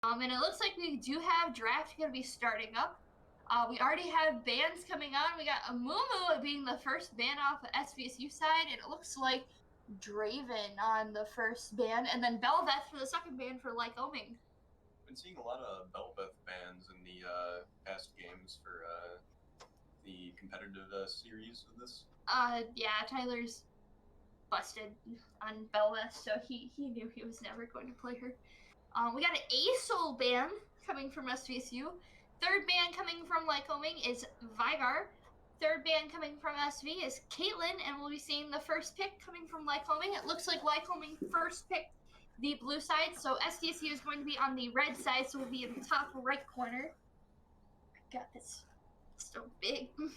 And it looks like we do have draft going to be starting up. We already have bans coming on. We got Amumu being the first ban off the SVSU side, and it looks like Draven on the first ban, and then Belveth for the second ban for Lycoming. Been seeing a lot of Belveth bans in the past games for the competitive series of this. Yeah, Tyler's busted on Belveth, so he knew he was never going to play her. We got an ASOL ban coming from SVSU. Third ban coming from Lycoming is Vigar. Third ban coming from SV is Caitlyn, and we'll be seeing the first pick coming from Lycoming. It looks like Lycoming first picked the blue side, so SVSU is going to be on the red side, so we'll be in the top right corner. My God, that's so big. We're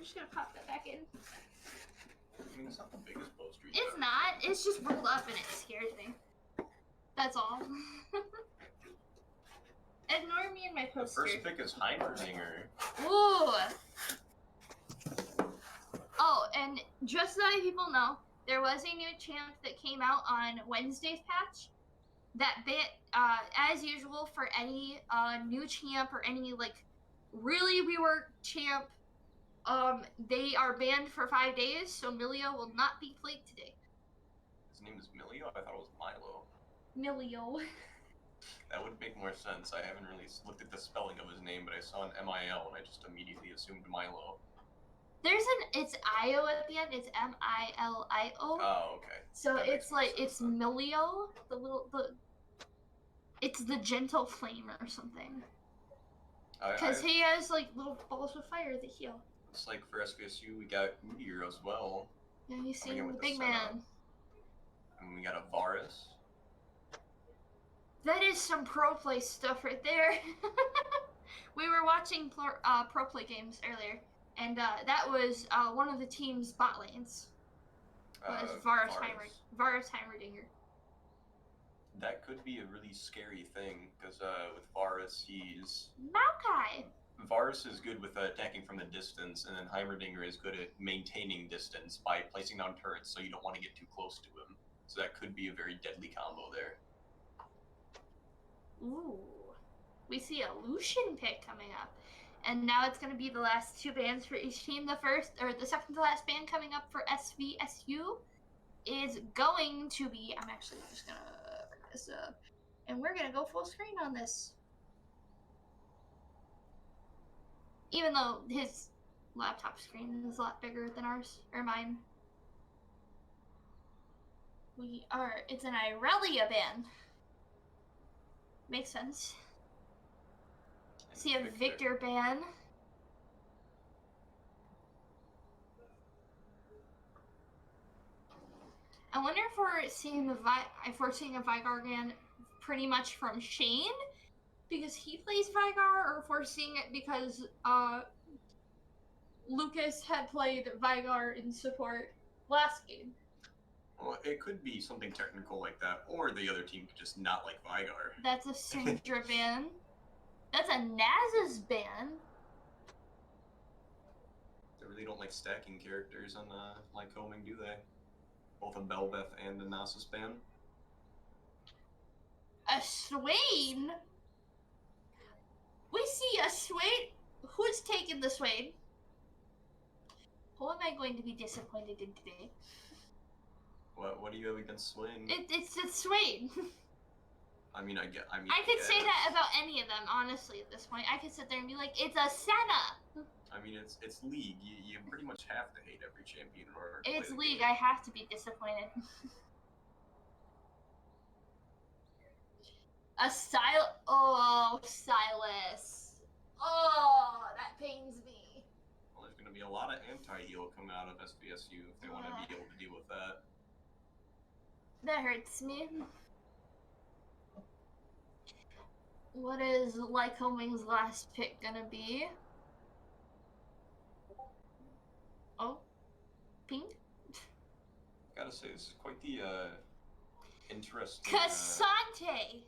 just gonna pop that back in. I mean, it's not the biggest poster. It's not. It's just rolled up and it scares me. That's all. Ignore me and my poster. The first pick is Heimerdinger. Ooh. Oh, and just so that people know, there was a new champ that came out on Wednesday's patch. That bit, as usual, for any new champ or any really reworked champ, they are banned for 5 days. So Milio will not be played today. His name is Milio? I thought it was Milo. Milio. That would make more sense. I haven't really looked at the spelling of his name, but I saw an M-I-L and I just immediately assumed Milo. It's I-O at the end. It's M-I-L-I-O. Oh, okay. So that it's Milio, it's the gentle flame or something. Because he has little balls of fire that heal. Looks like for SVSU we got Meteor as well. Yeah, you see the big man. And we got a Varus. That is some pro play stuff right there. We were watching pro play games earlier, and that was one of the team's bot lanes. Was Varus Heimerdinger. That could be a really scary thing, because with Varus, he's... Maokai! Varus is good with attacking from the distance, and then Heimerdinger is good at maintaining distance by placing down turrets so you don't want to get too close to him. So that could be a very deadly combo there. Ooh. We see a Lucian pick coming up. And now it's going to be the last 2 bans for each team. The second to last ban coming up for SVSU is going to be... I'm actually just going to bring this up. And we're going to go full screen on this. Even though his laptop screen is a lot bigger than ours, or mine. It's an Irelia ban. Makes sense. See a Victor ban. I wonder if we're seeing a Vigar ban pretty much from Shane because he plays Vigar, or if we're seeing it because Lucas had played Vigar in support last game. Well, it could be something technical like that, or the other team could just not like Vigar. That's a Syndra ban. That's a Nasus ban. They really don't like stacking characters on Lycoming, do they? Both a Belveth and a Nasus ban. A Swain? We see a Swain? Who's taking the Swain? Who am I going to be disappointed in today? What do you have against Swain? It's Swain. I could say that about any of them, honestly, at this point. I could sit there and be like, it's a Senna! I mean, it's League. You pretty much have to hate every champion in order to It's play League. game. I have to be disappointed. Oh, Silas. Oh, that pains me. Well, there's going to be a lot of anti-heal coming out of SVSU if they want to be able to deal with that. That hurts me. What is Lycoming's last pick gonna be? Oh, pink. Gotta say, this is quite the interesting. Cassante.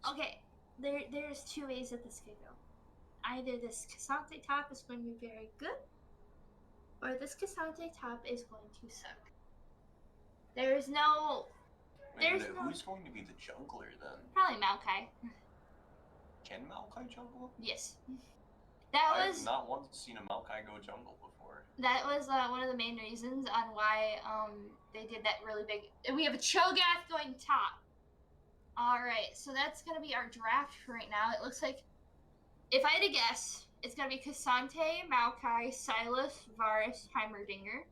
Okay, there's 2 ways that this could go. Either this Cassante top is going to be very good, or this Cassante top is going to suck. There is no There's And no... who's going to be the jungler then? Probably Maokai. Can Maokai jungle? Yes. That I was... have not once seen a Maokai go jungle before. That was one of the main reasons on why they did that really big... We have a Cho'Gath going top. Alright, so that's going to be our draft right now. It looks like, if I had to guess, it's going to be Cassante, Maokai, Silas, Varus, Heimerdinger.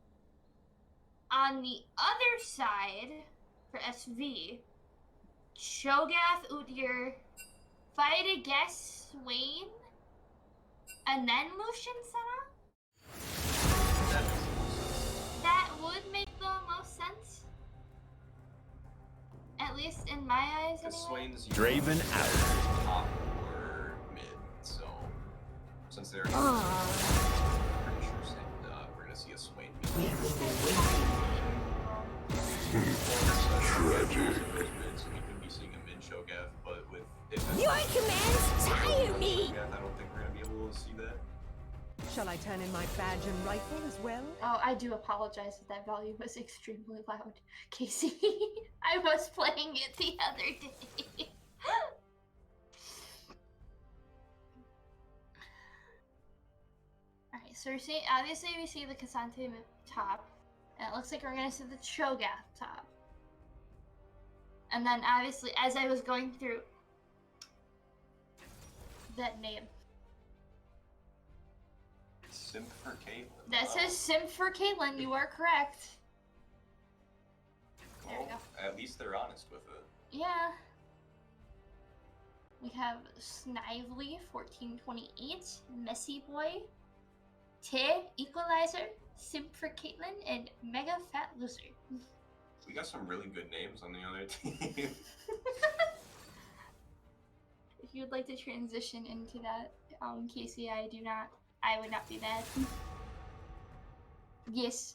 On the other side, for SV, Cho'Gath, Udyr, if I had to guess, Swain, and then Lucian Senna? That would make the most sense. At least in my eyes, anyway. Swain's Draven out. Top or mid, so since they're pretty sure we're gonna see a Swain mid. We have been Tragic. So we could be seeing a mid Cho'Gath, but with your commands tire me. Cho'Gath, I don't think we're gonna be able to see that. Shall I turn in my badge and rifle as well? Oh, I do apologize if that volume was extremely loud, Casey. I was playing it the other day. Alright, so we're seeing, obviously we see the Cassante top, and it looks like we're gonna see the Cho'Gath top. And then obviously, as I was going through that name, Simp for Caitlyn. that says Simp for Caitlyn, you are correct. There we Well, go. at least they're honest with it. Yeah. We have Snively, 1428, Messy Boy, Tay, Equalizer, Simp for Caitlyn, and Mega Fat Loser. We got some really good names on the other team. If you'd like to transition into that, Casey, I would not be mad. Yes.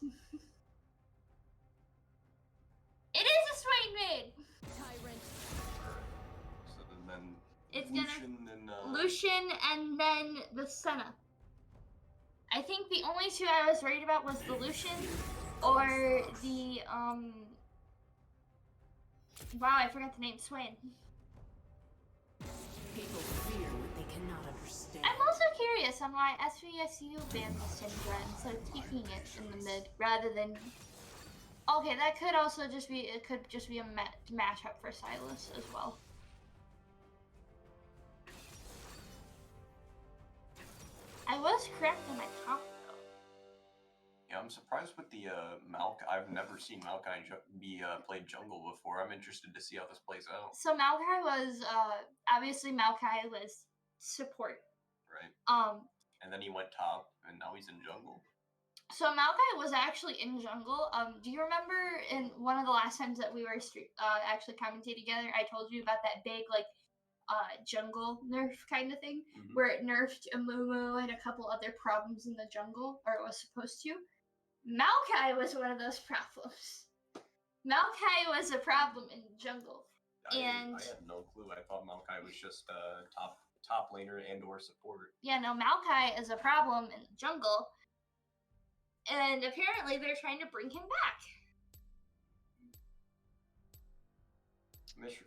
It is a Swain maid! Tyrant. So then It's Lucian and Lucian and then the Senna. I think the only two I was worried about was the Lucian or the, wow, I forgot the name, Swain. People fear what they cannot understand. I'm also curious on why SVSU banned the Syndra instead of keeping it in the mid rather than... Okay, that could also just be, it could just be a matchup for Silas as well. I was correct on my top though. yeah, I'm surprised with the Maokai. I've never seen Maokai be played jungle before. I'm interested to see how this plays out. So Maokai was, obviously Maokai was support. Right. Um, And then he went top, and now he's in jungle. So Maokai was actually in jungle. Do you remember in one of the last times that we were actually commenting together, I told you about that big jungle nerf kind of thing, where it nerfed Amumu and a couple other problems in the jungle, or it was supposed to. Maokai was one of those problems. Maokai was a problem in jungle. I had no clue. I thought Maokai was just top laner and or support. Yeah, no, Maokai is a problem in the jungle. And apparently they're trying to bring him back.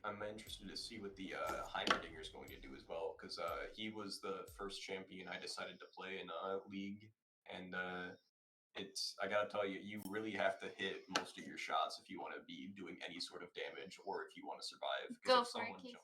I'm interested to see what the Heimerdinger is going to do as well, because he was the first champion I decided to play in a league, and I gotta tell you, you really have to hit most of your shots if you want to be doing any sort of damage or if you want to survive. Go if for it, someone Keith.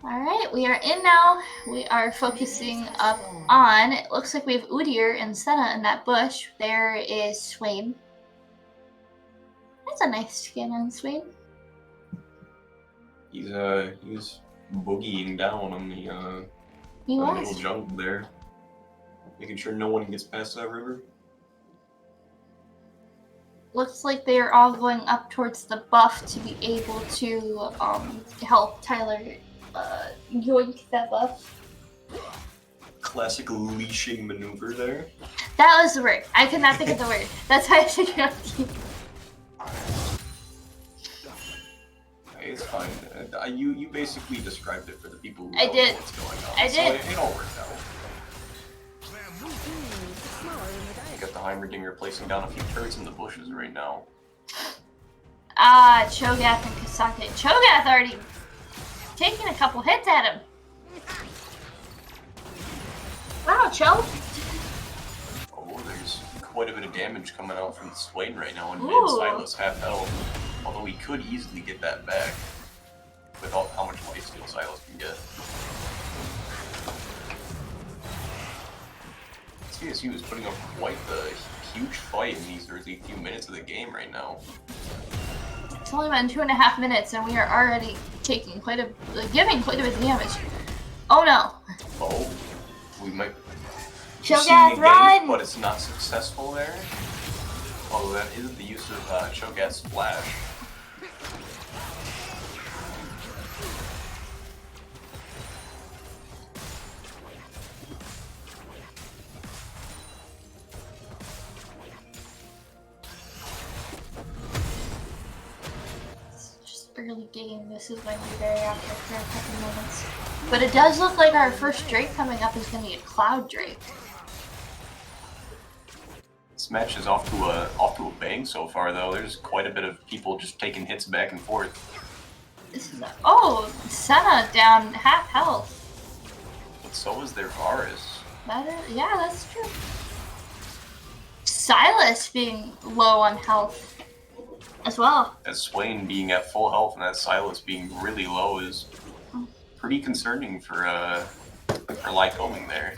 Alright, we are in now. We are focusing up on, it looks like we have Udyr and Senna in that bush. There is Swain. That's a nice skin on Swain. He's boogieing down on the little jungle there. Making sure no one gets past that river. Looks like they are all going up towards the buff to be able to help Tyler yoink that buff. Classic leashing maneuver there. That was the word. I could not think of the word. That's how I figured out the It's fine. You basically described it for the people who I don't did. know what's going on. I did. So it all worked out. You got the Heimerdinger placing down a few turrets in the bushes right now. Cho'Gath and Kasake. Cho'Gath already taking a couple hits at him. Wow, Cho. Oh, there's quite a bit of damage coming out from Swain right now, and Ooh. Silas half health. Although he could easily get that back with how much lifesteal Silas can get. SVSU is putting up quite the huge fight in these early few minutes of the game right now. It's only been 2.5 minutes, and we are already taking giving quite a bit of damage. Oh no! Oh, we might. Cho'Gath, run! But it's not successful there. Although that isn't the use of Cho'Gath's flash. Early game, this is going to be very awkward for a couple moments. But it does look like our first Drake coming up is going to be a Cloud Drake. This match is off to a bang so far, though. There's quite a bit of people just taking hits back and forth. This is Senna down half health. But so is their Varus. Yeah, that's true. Silas being low on health as well. As Swain being at full health and that Silas being really low is pretty concerning for Lycoming there.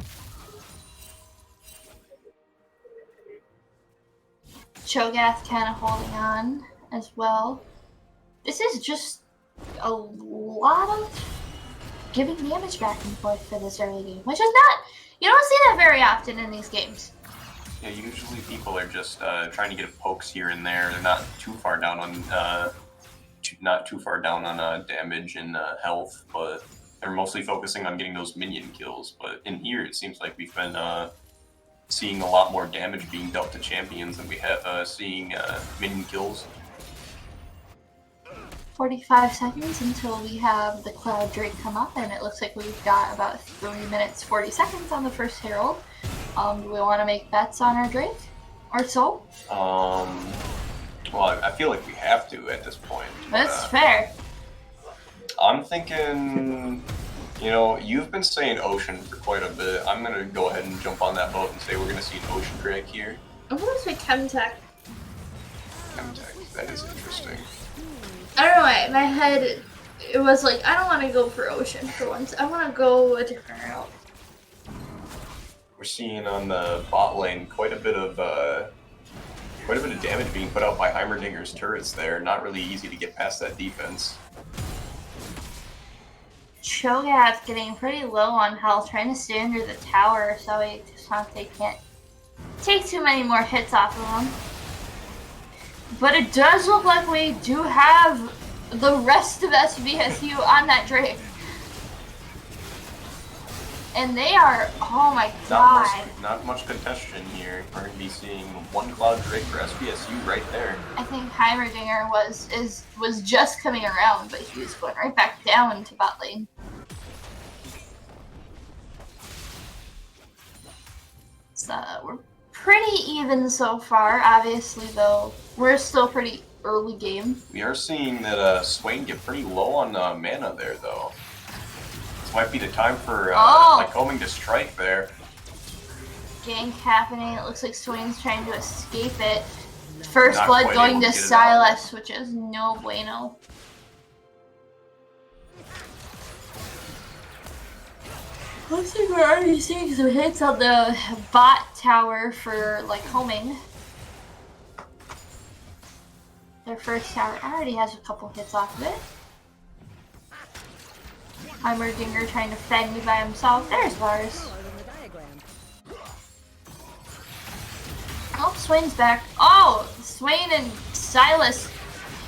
Cho'Gath kind of holding on as well. This is just a lot of giving damage back and forth for this early game, which is not, you don't see that very often in these games. Yeah, usually people are just trying to get pokes here and there. They're not too far down on damage and health, but they're mostly focusing on getting those minion kills. But in here, it seems like we've been seeing a lot more damage being dealt to champions than we have seeing minion kills. 45 seconds until we have the Cloud Drake come up, and it looks like we've got about 3 minutes 40 seconds on the first Herald. Do we want to make bets on our Drake or so? Well, I feel like we have to at this point. That's fair. I'm thinking, you've been saying Ocean for quite a bit. I'm going to go ahead and jump on that boat and say we're going to see an Ocean Drake here. I'm going to say Chemtech. Chemtech, that is interesting. I don't know why, in my head, it was like, I don't want to go for Ocean for once. I want to go a different route. We're seeing on the bot lane quite a bit of damage being put out by Heimerdinger's turrets there. Not really easy to get past that defense. Cho'Gath getting pretty low on health, trying to stay under the tower so they can't take too many more hits off of him. But it does look like we do have the rest of SVSU on that Drake. And they are, oh my god. Not much contention here. We're going to be seeing one Cloud Drake for SVSU right there. I think Heimerdinger was just coming around, but he was going right back down to bot lane. So we're pretty even so far. Obviously, though, we're still pretty early game. We are seeing that Swain get pretty low on mana there, though. Might be the time for Lycoming to strike there. Gank happening. It looks like Swain's trying to escape it. First Not blood quite going able to to get it Silas, which is no bueno. Looks like we're already seeing some hits on the bot tower for Lycoming. Their first tower already has a couple hits off of it. Heimerdinger trying to fend me by himself. There's Lars. Oh, Swain's back. Oh, Swain and Silas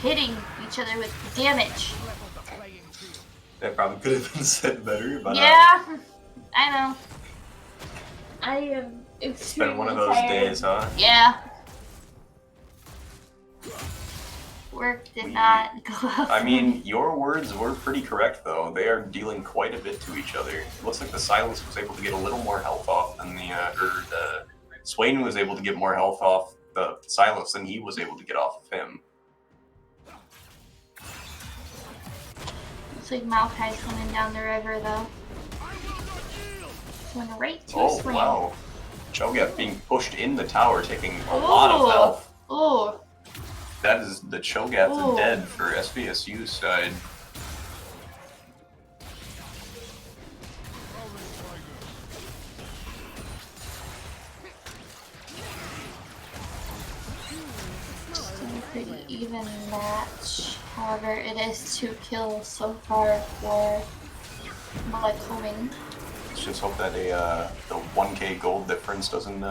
hitting each other with damage. That probably could have been said better, but yeah, I know. I am extremely it's been one of those tired. days, huh? Yeah. Work did not go up. I mean, your words were pretty correct, though. They are dealing quite a bit to each other. It looks like the Silas was able to get a little more health off than the Swain was able to get more health off the Silas than he was able to get off of him. Looks like Maokai's coming down the river, though. Going right to Oh, Swain. wow. Cho'Gath being pushed in the tower, taking a lot of health. Oh. That is the Cho'Gath dead for SVSU's side. Still a pretty even match. However, it is 2 kills so far for Lycoming. Let's just hope that the 1k gold difference doesn't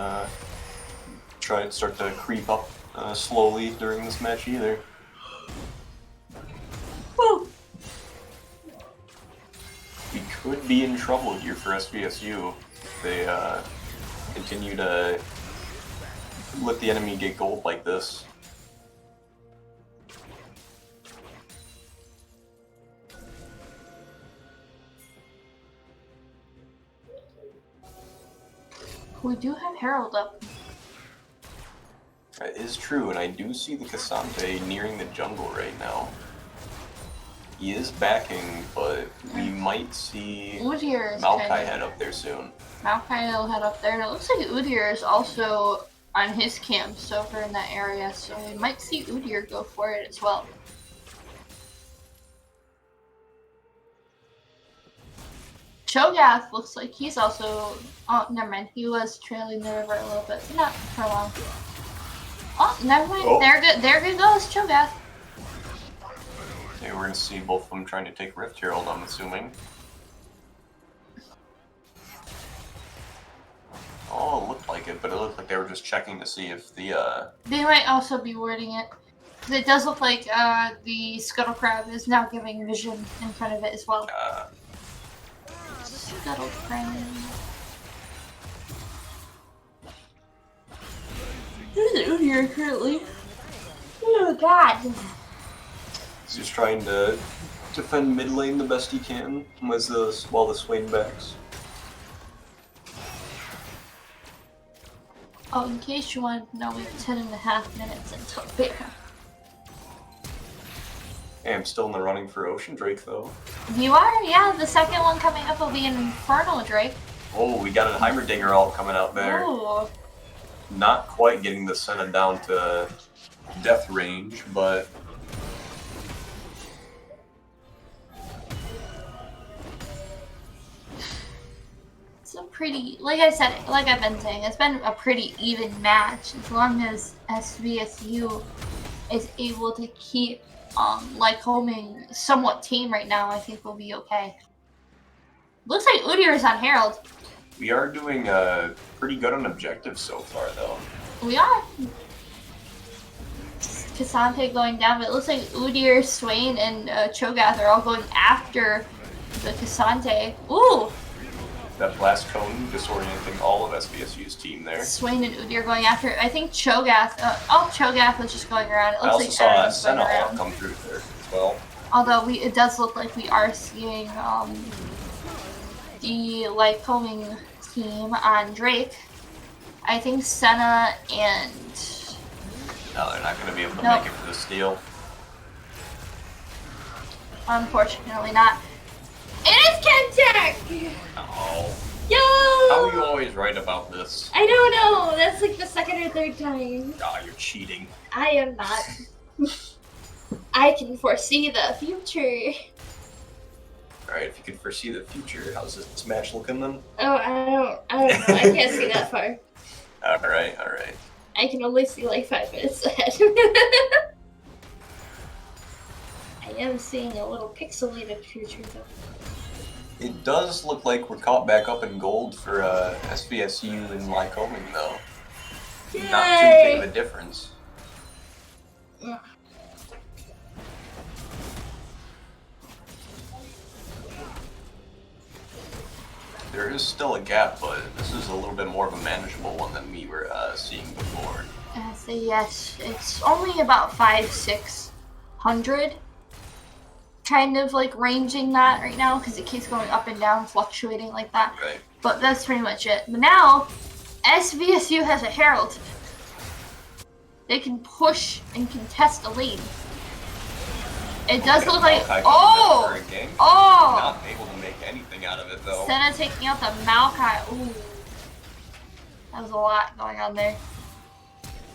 start to creep up slowly during this match either. Woo. We could be in trouble here for SVSU. They continue to let the enemy get gold like this. We do have Herald up. That is true, and I do see the Cassante nearing the jungle right now. He is backing, but we might see Udyr is Maokai head up there soon. Maokai will head up there, and it looks like Udyr is also on his camps over in that area, so we might see Udyr go for it as well. Cho'Gath looks like he's also... Oh, never mind. He was trailing the river a little bit, but not for long. Oh, never mind. Oh. There goes Cho'Gath. Okay, we're gonna see both of them trying to take Rift Herald, I'm assuming. Oh, it looked like it, but it looked like they were just checking to see if the, They might also be wording it. Because it does look like the Scuttle Crab is now giving vision in front of it as well. Scuttle Crab. Who's Udyr currently? Oh god. he's just trying to defend mid lane the best he can while the Swain backs. Oh, in case you wanted to know, we have 10.5 minutes until bear. Hey, I'm still in the running for Ocean Drake, though. You are? Yeah, the second one coming up will be an Infernal Drake. Oh, we got a Heimerdinger ult coming out there. Ooh. Not quite getting the Senna down to death range, but... It's a pretty, like I said, like I've been saying, it's been a pretty even match. As long as SVSU is able to keep Lycoming somewhat tame right now, I think we'll be okay. Looks like Udyr is on Herald. We are doing pretty good on objectives so far, though. We are. Cassante going down, but it looks like Udyr, Swain, and Cho'Gath are all going after the Cassante. Ooh! That blast cone disorienting all of SVSU's team there. Swain and Udyr going after it. I think Cho'Gath, Cho'Gath was just going around. It I looks also like saw a everyone's going Senna around. ult come through there as well. Although it does look like we are seeing the Lycoming team on Drake. I think Senna and... No, they're not going to be able to Nope. make it for the steal. Unfortunately not. It is Kentech! Oh. Yo! How are you always right about this? I don't know. That's like the second or third time. Ah, you're cheating. I am not. I can foresee the future. Alright, if you could foresee the future, how's this match looking then? Oh, I don't know. I can't see that far. Alright. I can only see like 5 minutes ahead. I am seeing a little pixelated future though. It does look like we're caught back up in gold for SVSU and Lycoming though. Yay! Not too big of a difference. There is still a gap, but this is a little bit more of a manageable one than we were seeing before. So yes, it's only about 500-600, kind of like ranging that right now because it keeps going up and down, fluctuating like that. Right. But that's pretty much it. But now, SVSU has a Herald. They can push and contest a lead. It does look like Not able to make anything out of it though. Senna taking out the Maokai. Ooh, that was a lot going on there.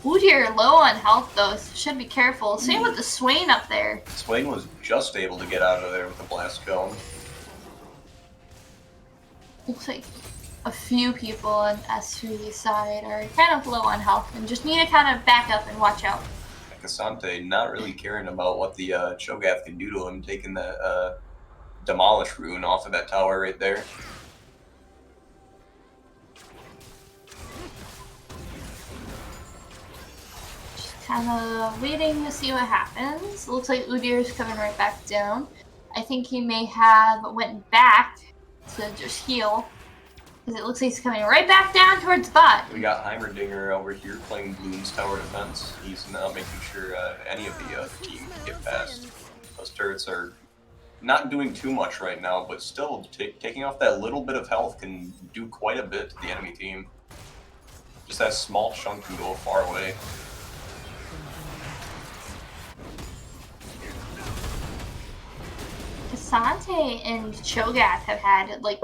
Udyr low on health though, so should be careful. Same with the Swain up there. Swain was just able to get out of there with the blast cone. Looks like a few people on SV side are kind of low on health and just need to kind of back up and watch out. Cassante not really caring about what the Cho'Gath can do to him, taking the Demolish rune off of that tower right there. Just kind of waiting to see what happens. Looks like Udyr's coming right back down. I think he may have went back to just heal. Because it looks like he's coming right back down towards bot. We got Heimerdinger over here playing Bloom's tower defense. He's now making sure any of the team can get past. Those turrets are not doing too much right now, but still taking off that little bit of health can do quite a bit to the enemy team. Just that small chunk can go far away. Cassante and Cho'Gath have had like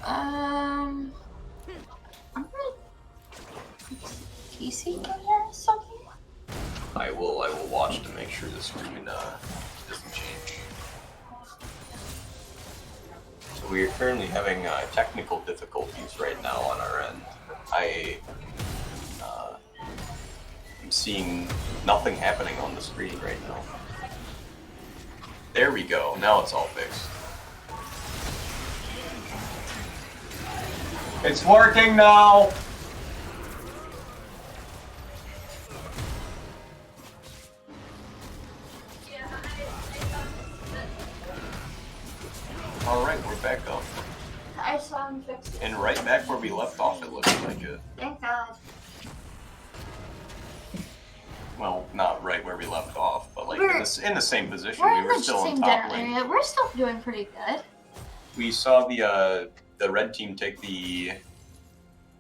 I'm gonna PC in there or something. I will watch to make sure the screen doesn't change. So we are currently having technical difficulties right now on our end. I am seeing nothing happening on the screen right now. There we go. Now it's all fixed. It's working now! Alright, we're back up. I saw him fix it. And right back where we left off, it looks like it. Thank God. Well, not right where we left off, but like We're- in the same position. We're We in were the still in same top general lane. area. We're still doing pretty good. We saw the red team take the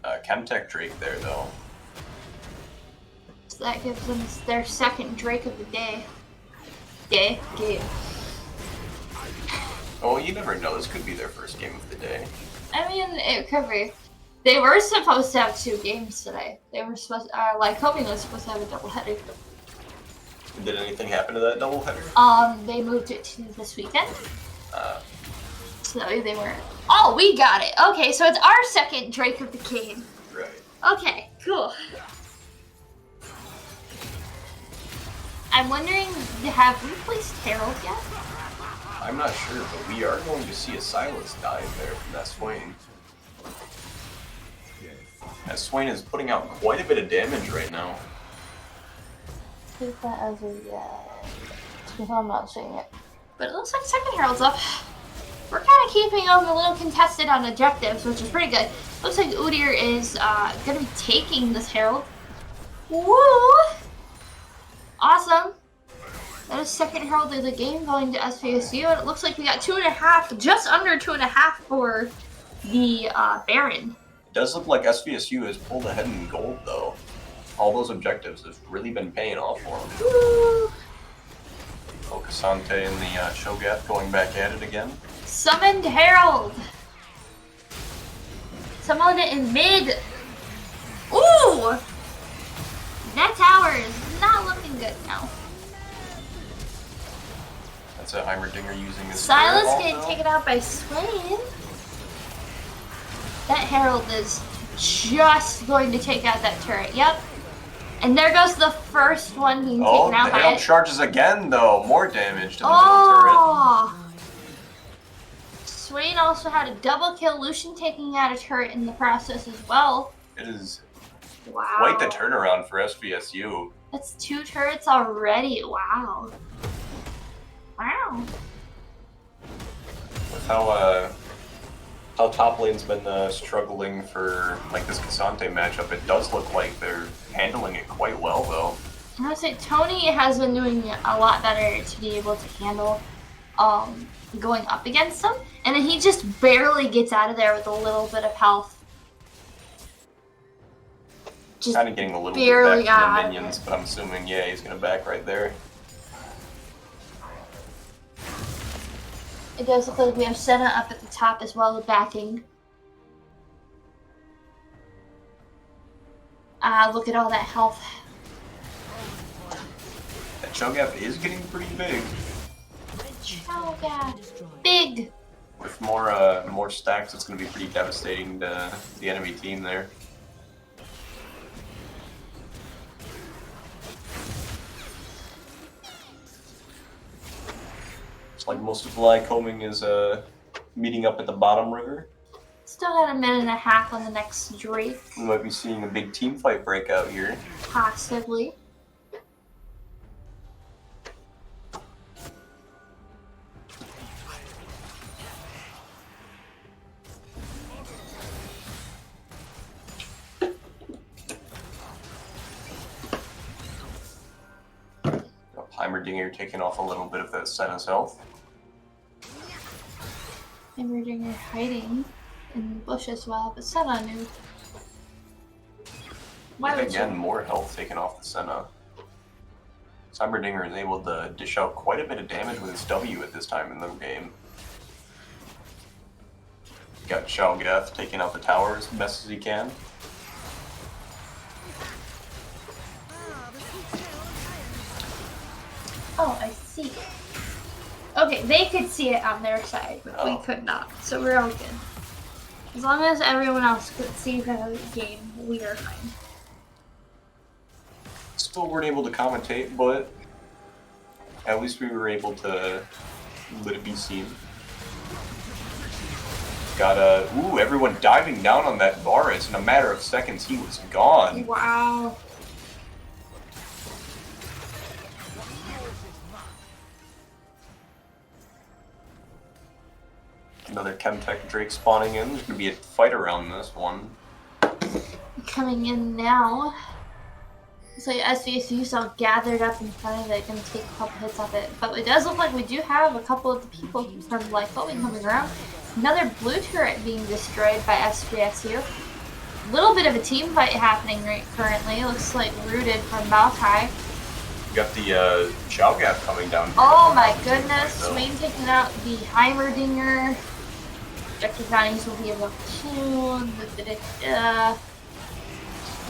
Chemtech Drake there, though. So that gives them their second Drake of the day. Game. Oh, you never know. This could be their first game of the day. I mean, it could be. They were supposed to have 2 games today. They were supposed. Lycoming was supposed to have a doubleheader. Did anything happen to that doubleheader? They moved it to this weekend. So that way they weren't. Oh, we got it. Okay, so it's our second Drake of the game. Right. Okay, cool. I'm wondering, have we placed Harold yet? I'm not sure, but we are going to see a Silas dive there from that Swain. That Swain is putting out quite a bit of damage right now. Take that as a yes. I'm not seeing it. But it looks like second Herald's up. We're kind of keeping them a little contested on objectives, which is pretty good. Looks like Udyr is going to be taking this Herald. Woo! Awesome. That is second Herald of the game going to SVSU, and it looks like we got 2.5, just under 2.5 for the Baron. It does look like SVSU has pulled ahead in gold, though. All those objectives have really been paying off for them. Woo! Oh, Cassante and the Shogath going back at it again. Summoned Herald. Summoned it in mid. Ooh! That tower is not looking good now. That's a Heimerdinger using his Silas Spirit getting Ball, taken out by Swain. That Herald is just going to take out that turret. Yep. And there goes the first one being taken oh, out the by Herald it. charges again, though. More damage to the middle turret. Oh! Swain also had a double kill. Lucian taking out a turret in the process as well. It is Wow. quite the turnaround for SVSU. That's 2 turrets already. Wow. Wow. With how top lane's been struggling for like this Cassante matchup, it does look like they're handling it quite well, though. I would say Tony has been doing a lot better to be able to handle going up against him, and then he just barely gets out of there with a little bit of health. Just Kind of getting a little barely bit back from got the minions, but I'm assuming, yeah, he's gonna back right there. It does look like we have Senna up at the top as well, backing. Look at all that health. That Cho'Gath is getting pretty big. Oh god, big. With more stacks, it's gonna be pretty devastating to the enemy team there. It's like most of Lycoming is meeting up at the bottom river. Still got a minute and a half on the next Drake, We might be seeing a big team fight break out here. possibly. Heimerdinger taking off a little bit of that Senna's health. And we're doing her hiding in the bush as well, but Senna knew. Why And would again, you? more health taken off the Senna. Heimerdinger is able to dish out quite a bit of damage with his W at this time in the game. Got Shogath taking out the tower as best as he can. Oh, I see. Okay, they could see it on their side, but we Oh. could not, so we're all good. As long as everyone else could see the game, we are fine. Still weren't able to commentate, but at least we were able to let it be seen. Got ooh, everyone diving down on that Varus. In a matter of seconds, he was gone. Wow. Another Chemtech Drake spawning in. There's gonna be a fight around this one. Coming in now. It's like SVSU's all gathered up in front of it, gonna take a couple hits off it. But it does look like we do have a couple of the people from Lycoming coming around. Another blue turret being destroyed by SVSU. Little bit of a team fight happening right currently. Looks like rooted from Maokai. You got the Cho'Gath coming down here. Oh my goodness, Swain taking out the Heimerdinger. Objective Johnny's will be able to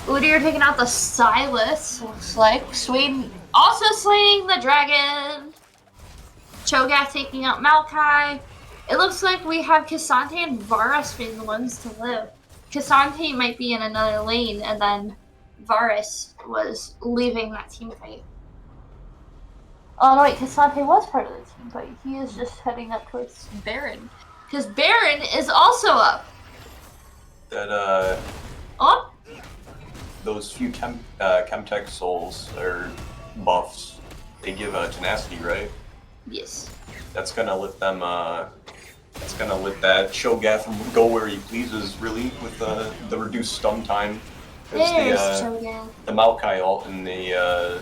Udyr taking out the Silas, looks like. Swain also slaying the dragon. Cho'Gath taking out Maokai. It looks like we have Cassante and Varus being the ones to live. Cassante might be in another lane, and then Varus was leaving that team fight. Oh no, wait, Cassante was part of the team fight. He is just heading up towards Baron. Because Baron is also up. That, Oh? those few Chemtech souls, or buffs, they give tenacity, right? Yes. That's gonna let them, that's gonna let that Cho'Gath go where he pleases, really, with the reduced stun time. There's Cho'Gath. The Maokai ult and the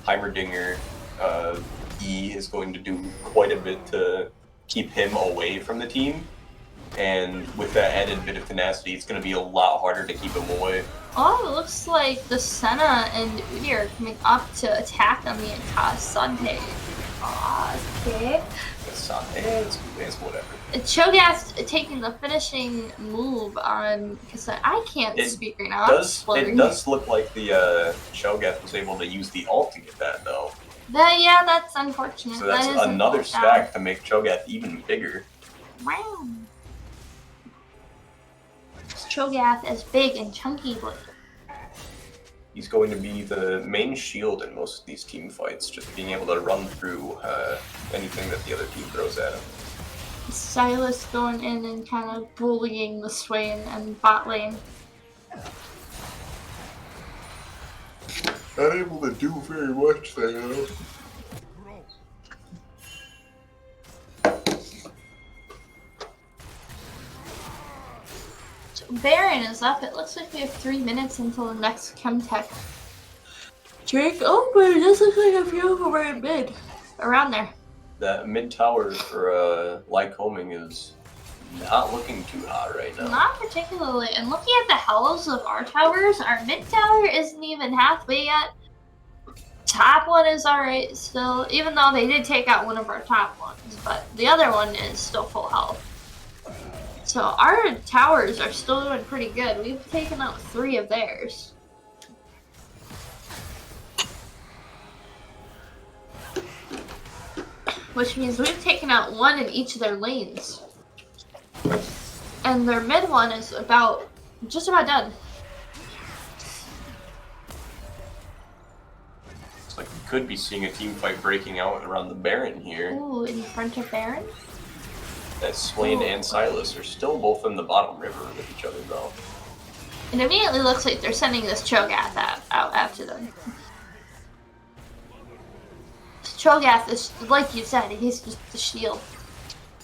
Heimerdinger E is going to do quite a bit to keep him away from the team. And with that added bit of tenacity, it's going to be a lot harder to keep him away. Oh, it looks like the Senna and Udyr are coming up to attack on the Cassante. Okay. Cassante, it's whatever. Cho'Gath taking the finishing move on Cassante. I can't speak right now. It does look like the Cho'Gath was able to use the ult to get that, though. Yeah, that's unfortunate. So that's another stack to make Cho'Gath even bigger. Wow. Cho'Gath is big and chunky. He's going to be the main shield in most of these team fights, just being able to run through anything that the other team throws at him. Silas going in and kind of bullying the Swain and bot lane. Not able to do very much there, though. Baron is up. It looks like we have 3 minutes until the next Chemtech. Drake, oh, but it does look like a few of them are in mid. Around there. That mid tower for Lycoming is not looking too hot right now. Not particularly. And looking at the healths of our towers, our mid tower isn't even halfway yet. Top one is alright still, even though they did take out one of our top ones, but the other one is still full health. So our towers are still doing pretty good. We've taken out 3 of theirs. Which means we've taken out 1 in each of their lanes. And their mid one is just about done. It's like we could be seeing a team fight breaking out around the Baron here. Ooh, in front of Baron? That Swain and Silas are still both in the bottom river with each other, though. It immediately looks like they're sending this Cho'Gath out after them. Cho'Gath is, like you said, he's just the shield.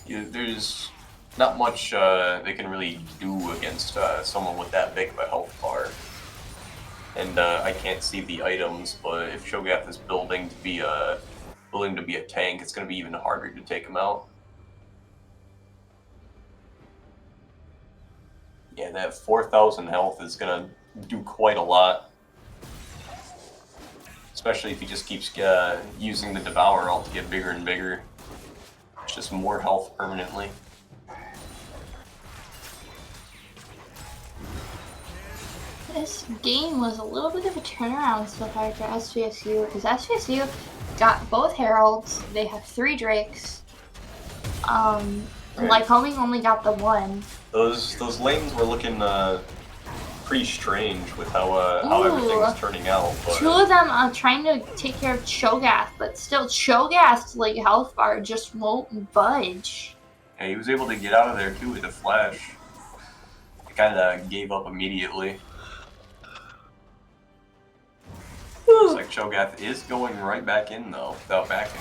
Yeah, there's not much they can really do against someone with that big of a health bar. And I can't see the items, but if Cho'Gath is building to be a tank, it's going to be even harder to take him out. Yeah, that 4,000 health is going to do quite a lot. Especially if he just keeps using the Devour ult to get bigger and bigger. It's just more health permanently. This game was a little bit of a turnaround so far for SVSU, because SVSU got both Heralds, they have 3 Drakes. Lycoming only got the 1. Those lanes were looking pretty strange with how everything's turning out. But 2 of them are trying to take care of Cho'Gath, but still Cho'Gath's like health bar just won't budge. Yeah, he was able to get out of there too with a flash. He kind of gave up immediately. Looks like Cho'Gath is going right back in though, without backing.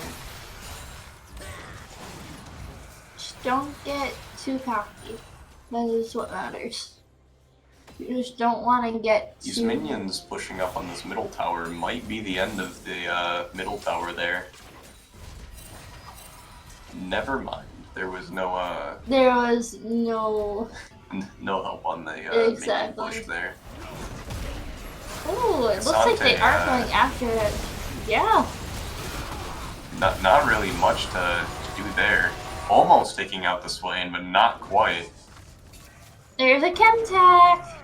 Just don't get too cocky. That is what matters. You just don't want to get These too... minions pushing up on this middle tower might be the end of the middle tower there. Never mind. There was no There was no... no help on the minion push there. Ooh, it looks like they are going after it. Yeah. Not really much to do there. Almost taking out the Swain, but not quite. There's a Chemtech!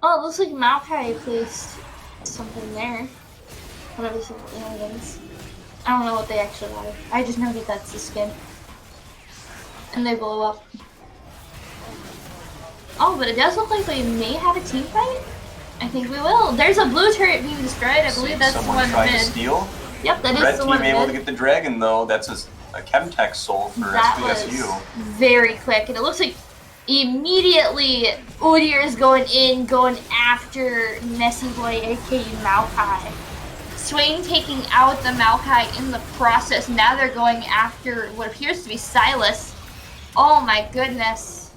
Oh, it looks like Maokai placed something there. Whatever the aliens. I don't know what they actually are. I just know that that's the skin. And they blow up. Oh, but it does look like we may have a team fight? I think we will. There's a blue turret being destroyed. I believe that's the one trying mid. To steal. Yep, that Red is the one team mid. able to get the dragon though. That's a Chemtech soul for that SVSU. Was very quick, and it looks like immediately Udyr is going in, going after Messy Boy, aka Maokai. Swain taking out the Maokai in the process. Now they're going after what appears to be Silas. Oh my goodness.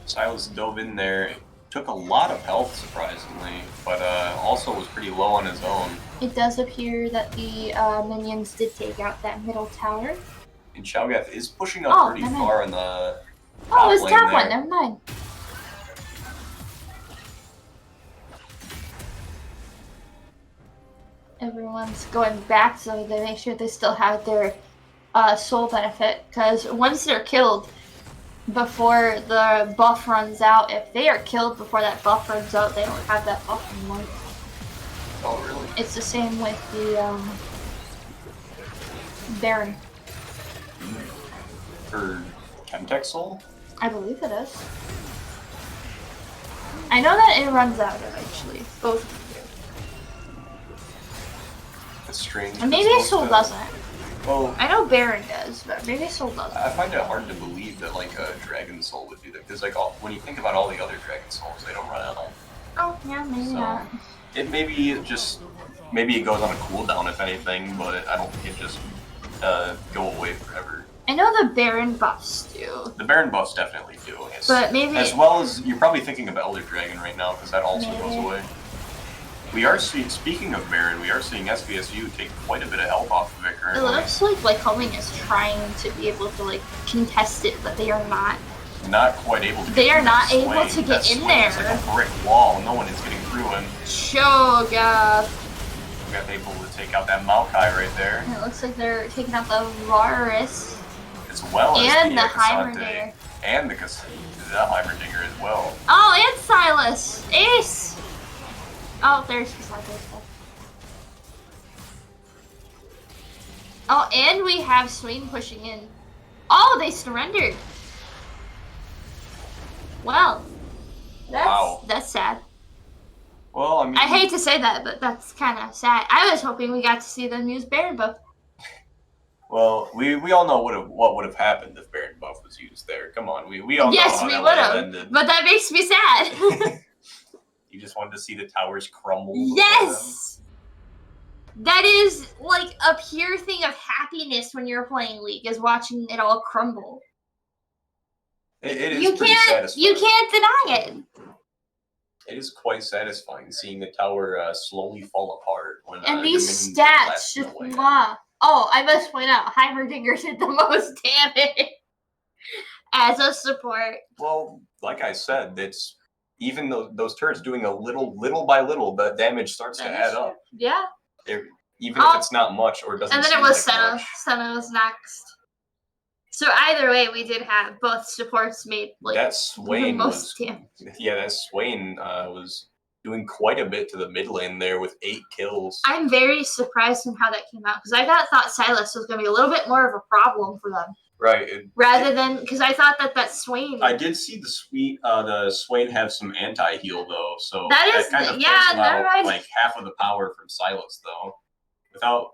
Silas dove in there, took a lot of health surprisingly, but also was pretty low on his own. It does appear that the minions did take out that middle tower. And Xiaogath is pushing up pretty far in the top it's lane top there. one, never mind. Everyone's going back so they make sure they still have their soul benefit, because once they're killed before the buff runs out, if they are killed before that buff runs out, they don't have that buff anymore. Oh, really? It's the same with the Baron. For Chemtech Soul? I believe it is. I know that it runs out eventually. Both. That's strange. And maybe Soul doesn't. Well, I know Baron does, but maybe Soul doesn't. I find it hard to believe that like a Dragon Soul would do that, because like when you think about all the other Dragon Souls, they don't run out. Oh yeah, maybe not. It maybe it goes on a cooldown if anything, but I don't think it just go away forever. I know the Baron buffs do. The Baron buffs definitely do. Yes. But maybe as well as you're probably thinking of Elder Dragon right now, because that also goes away. We are speaking of Baron, we are seeing SVSU take quite a bit of health off of it currently. It looks like Lycoming is trying to be able to like contest it, but they are not. Not quite able to. They are not able to get in there. It's like a brick wall. No one is getting through him. Shoga. We got able to take out that Maokai right there. And it looks like they're taking out the Varus. As well as and the Heimerdinger. And the Heimerdinger as well. Oh, and Silas. Ace. Oh, there's Cassandra. Oh, and we have Swain pushing in. Oh, they surrendered. Well, that's sad. Well, I mean, I hate to say that, but that's kind of sad. I was hoping we got to see them use Baron buff. Well, we all know what would have happened if Baron buff was used there. Come on, we all know how we that would have. ended. But that makes me sad. You just wanted to see the towers crumble. Yes! That is like a pure thing of happiness when you're playing League, is watching it all crumble. It is pretty satisfying. You can't deny it. It is quite satisfying seeing the tower slowly fall apart. When, and these stats just blah. Oh, I must point out, Heimerdinger did the most damage as a support. Well, like I said, it's even though those turrets doing a little by little, the damage starts to add up. Yeah. Even if it's not much or doesn't. And then it was Senna. Senna was next. So either way, we did have both supports made like that Swain the most damage. Yeah, that Swain was doing quite a bit to the mid lane there with 8 kills. I'm very surprised in how that came out, because I thought Silas was going to be a little bit more of a problem for them. Right. Rather than, because I thought that Swain. I did see the Swain have some anti-heal though, so that kind of out like half of the power from Silas though.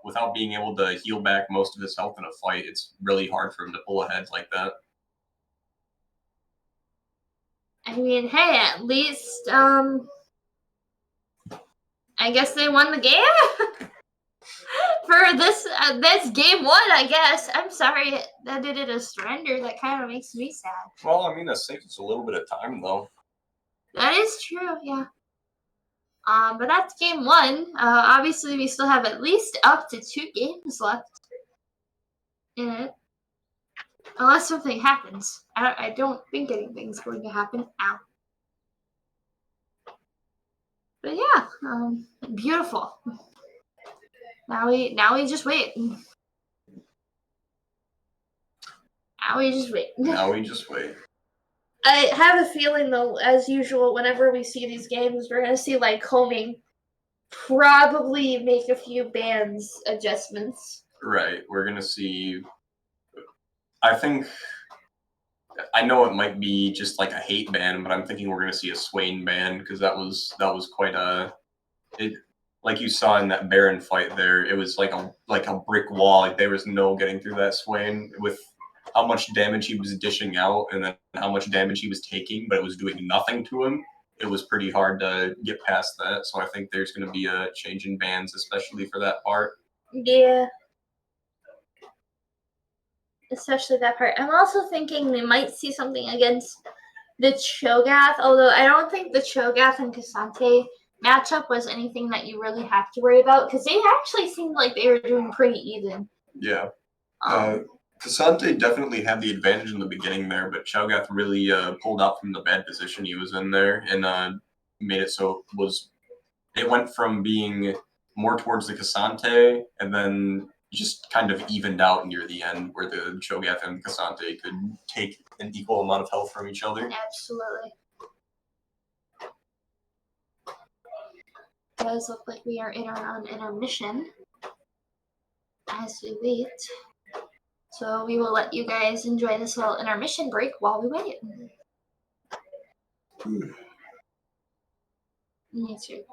Without being able to heal back most of his health in a fight, it's really hard for him to pull ahead like that. I mean, hey, at least I guess they won the game for this That's game one, I guess. I'm sorry that it did a surrender. That kind of makes me sad. Well, I mean, that saves us a little bit of time, though. That is true, yeah. But that's game one. Obviously, we still have at least up to 2 games left in it. Unless something happens. I don't think anything's going to happen. Ow. But yeah, beautiful. Now we just wait. Now we just wait. Now we just wait. I have a feeling, though, as usual, whenever we see these games, we're gonna see Lycoming probably make a few bands adjustments. Right. We're gonna see. I think. I know it might be just like a hate ban, but I'm thinking we're gonna see a Swain ban because that was quite a. It, like you saw in that Baron fight there, it was like a brick wall. Like there was no getting through that Swain with how much damage he was dishing out and then how much damage he was taking, but it was doing nothing to him. It was pretty hard to get past that. So I think there's going to be a change in bans, especially for that part. Yeah. Especially that part. I'm also thinking we might see something against the Cho'Gath, although I don't think the Cho'Gath and Cassante matchup was anything that you really have to worry about, because they actually seemed like they were doing pretty even. Yeah. Cassante definitely had the advantage in the beginning there, but Cho'Gath really pulled out from the bad position he was in there and made it so it went from being more towards the Cassante and then just kind of evened out near the end where the Cho'Gath and Cassante could take an equal amount of health from each other. Absolutely. It does look like we are in our intermission as we wait. So we will let you guys enjoy this little intermission break while we wait. Me too.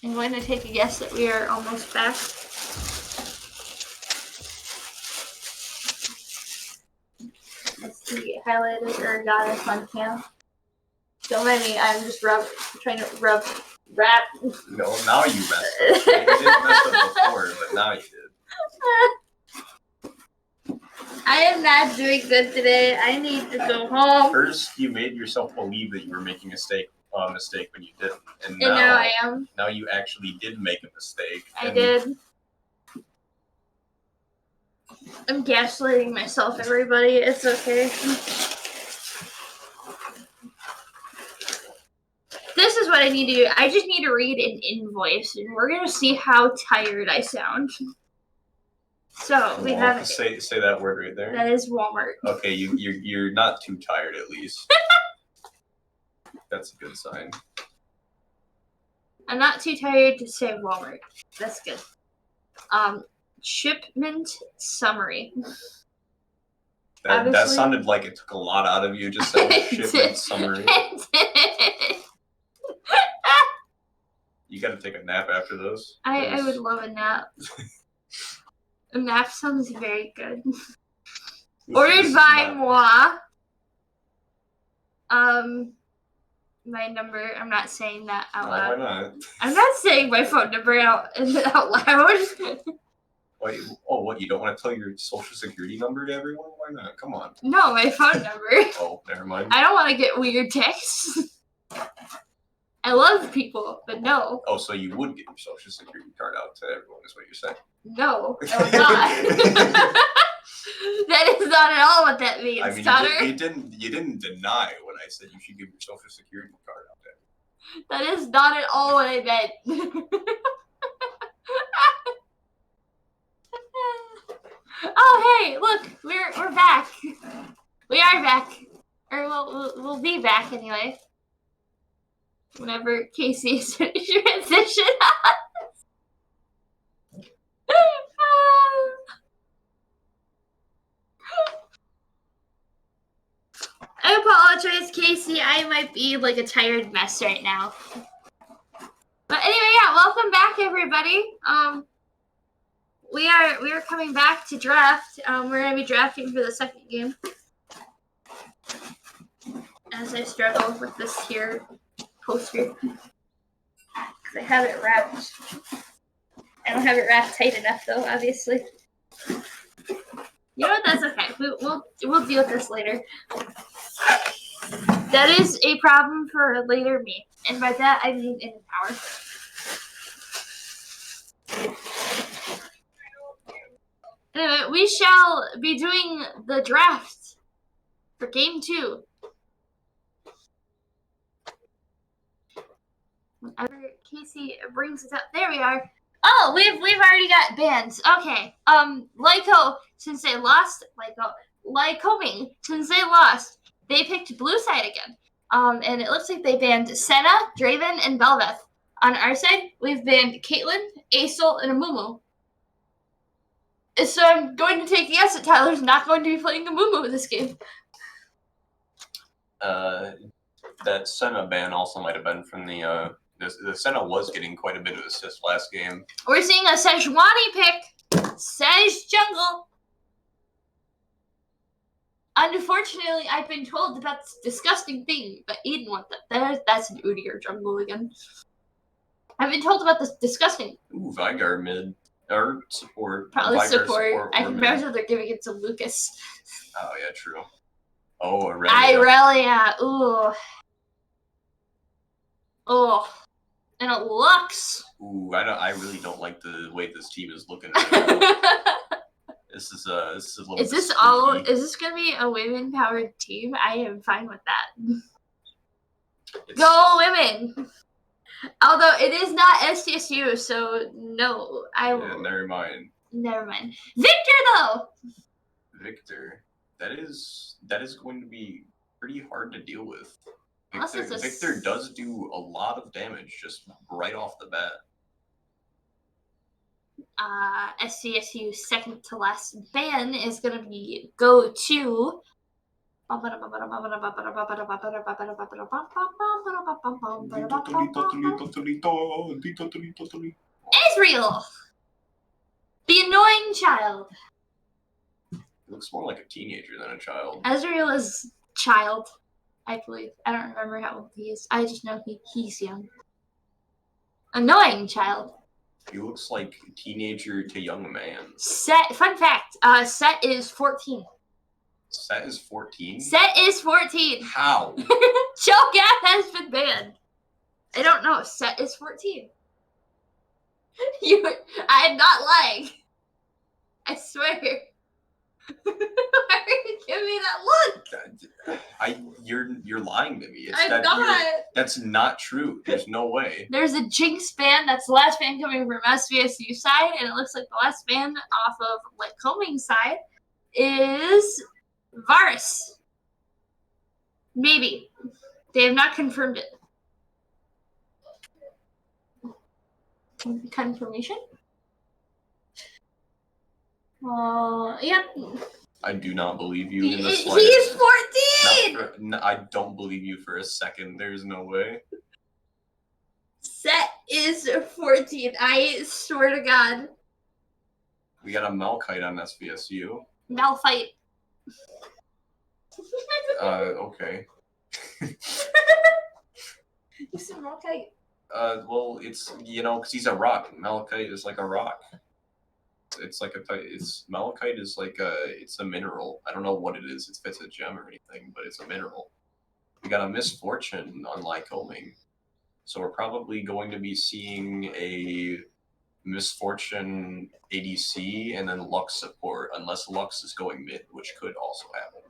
I'm going to take a guess that we are almost back. Let's see, highlighted or got us on cam. Don't mind me, I'm just trying to wrap. No, now you messed up. You didn't mess up before, but now you did. I am not doing good today. I need to go home. First, you made yourself believe that you were making a mistake when you didn't, and now I am. Now you actually did make a mistake. I did. I'm gaslighting myself, everybody. It's okay. This is what I need to do. I just need to read an invoice, and we're gonna see how tired I sound. So we have say that word right there. That is Walmart. Okay, you're not too tired at least. That's a good sign. I'm not too tired to say Walmart. That's good. Shipment summary. That sounded like it took a lot out of you. Just saying shipment summary. You gotta take a nap after this. I would love a nap. A nap sounds very good. Ordered by moi. My number. I'm not saying that out loud. Why not? I'm not saying my phone number out loud. Wait, what? You don't want to tell your social security number to everyone? Why not? Come on. No, my phone number. Oh, never mind. I don't want to get weird texts. I love people, but no. Oh, so you would get your social security card out to everyone, is what you're saying? No, I would not. That is not at all what that means, I mean, Connor. you didn't deny when I said you should give your social security card out there. That is not at all what I meant. Oh, hey, look, we're back. We are back, or we'll be back anyway. Whenever Casey is finished transition. I apologize, Casey. I might be like a tired mess right now. But anyway, yeah, welcome back, everybody. We are coming back to draft. We're gonna be drafting for the second game. As I struggle with this here poster, because I have it wrapped. I don't have it wrapped tight enough, though. Obviously. You know what? That's okay. We'll deal with this later. That is a problem for a later me, and by that I mean in an hour. Anyway, we shall be doing the draft for game 2. Whenever Casey brings it up, there we are. Oh, we've already got bans. Okay. Lycoming, since they lost, Lycoming, since they lost, they picked blue side again. And it looks like they banned Senna, Draven, and Belveth. On our side, we've banned Caitlyn, Aesol, and Amumu. So I'm going to take a guess that Tyler's not going to be playing Amumu this game. That Senna ban also might have been from the Senna was getting quite a bit of assists last game. We're seeing a Sejuani pick. Sej Jungle. Unfortunately, I've been told about this disgusting thing, but Eden wants that. That's an Udyr jungle again. I've been told about this disgusting. Ooh, Vygar mid. Or support. Probably Vygar support. I can mid. imagine they're giving it to Lucas. Oh, yeah, true. Oh, Aurelia. Irelia. Ooh. Oh. And a Lux. Ooh, I really don't like the way this team is looking right now. This is a little bit spooky. Is this gonna be a women powered team? I am fine with that. Go women! Although it is not SVSU, so no, I will. Yeah, never mind. Never mind. Victor though. Victor, that is going to be pretty hard to deal with. Victor does do a lot of damage just right off the bat. SVSU's second to last ban is gonna be go to Israel! The annoying child. Looks more like a teenager than a child. Ezreal is child, I believe. I don't remember how old he is. I just know he's young. Annoying child. He looks like a teenager to young man. Set. Fun fact. Set is 14. Set is 14? Set is 14. How? Cho'Gath has been banned. I don't know. Set is 14. I am not lying. I swear. Why are you giving me that look? You're lying to me. I'm not. That's not true. There's no way. There's a Jinx ban. That's the last ban coming from SVSU side, and it looks like the last ban off of Lycoming side is Varus. Maybe. They have not confirmed it. Confirmation? Yep. I do not believe you in the He slightest. is 14! I don't believe you for a second. There's no way. Set is 14. I swear to God. We got a Malphite on SVSU. Malphite. Okay. You said Malphite. Well, it's, because he's a rock. Malachite is like a rock. It's like Malachite is like it's a mineral. I don't know what it is. If it's a gem or anything, but it's a mineral. We got a Misfortune on Lycoming. So we're probably going to be seeing a Misfortune ADC and then Lux support, unless Lux is going mid, which could also happen.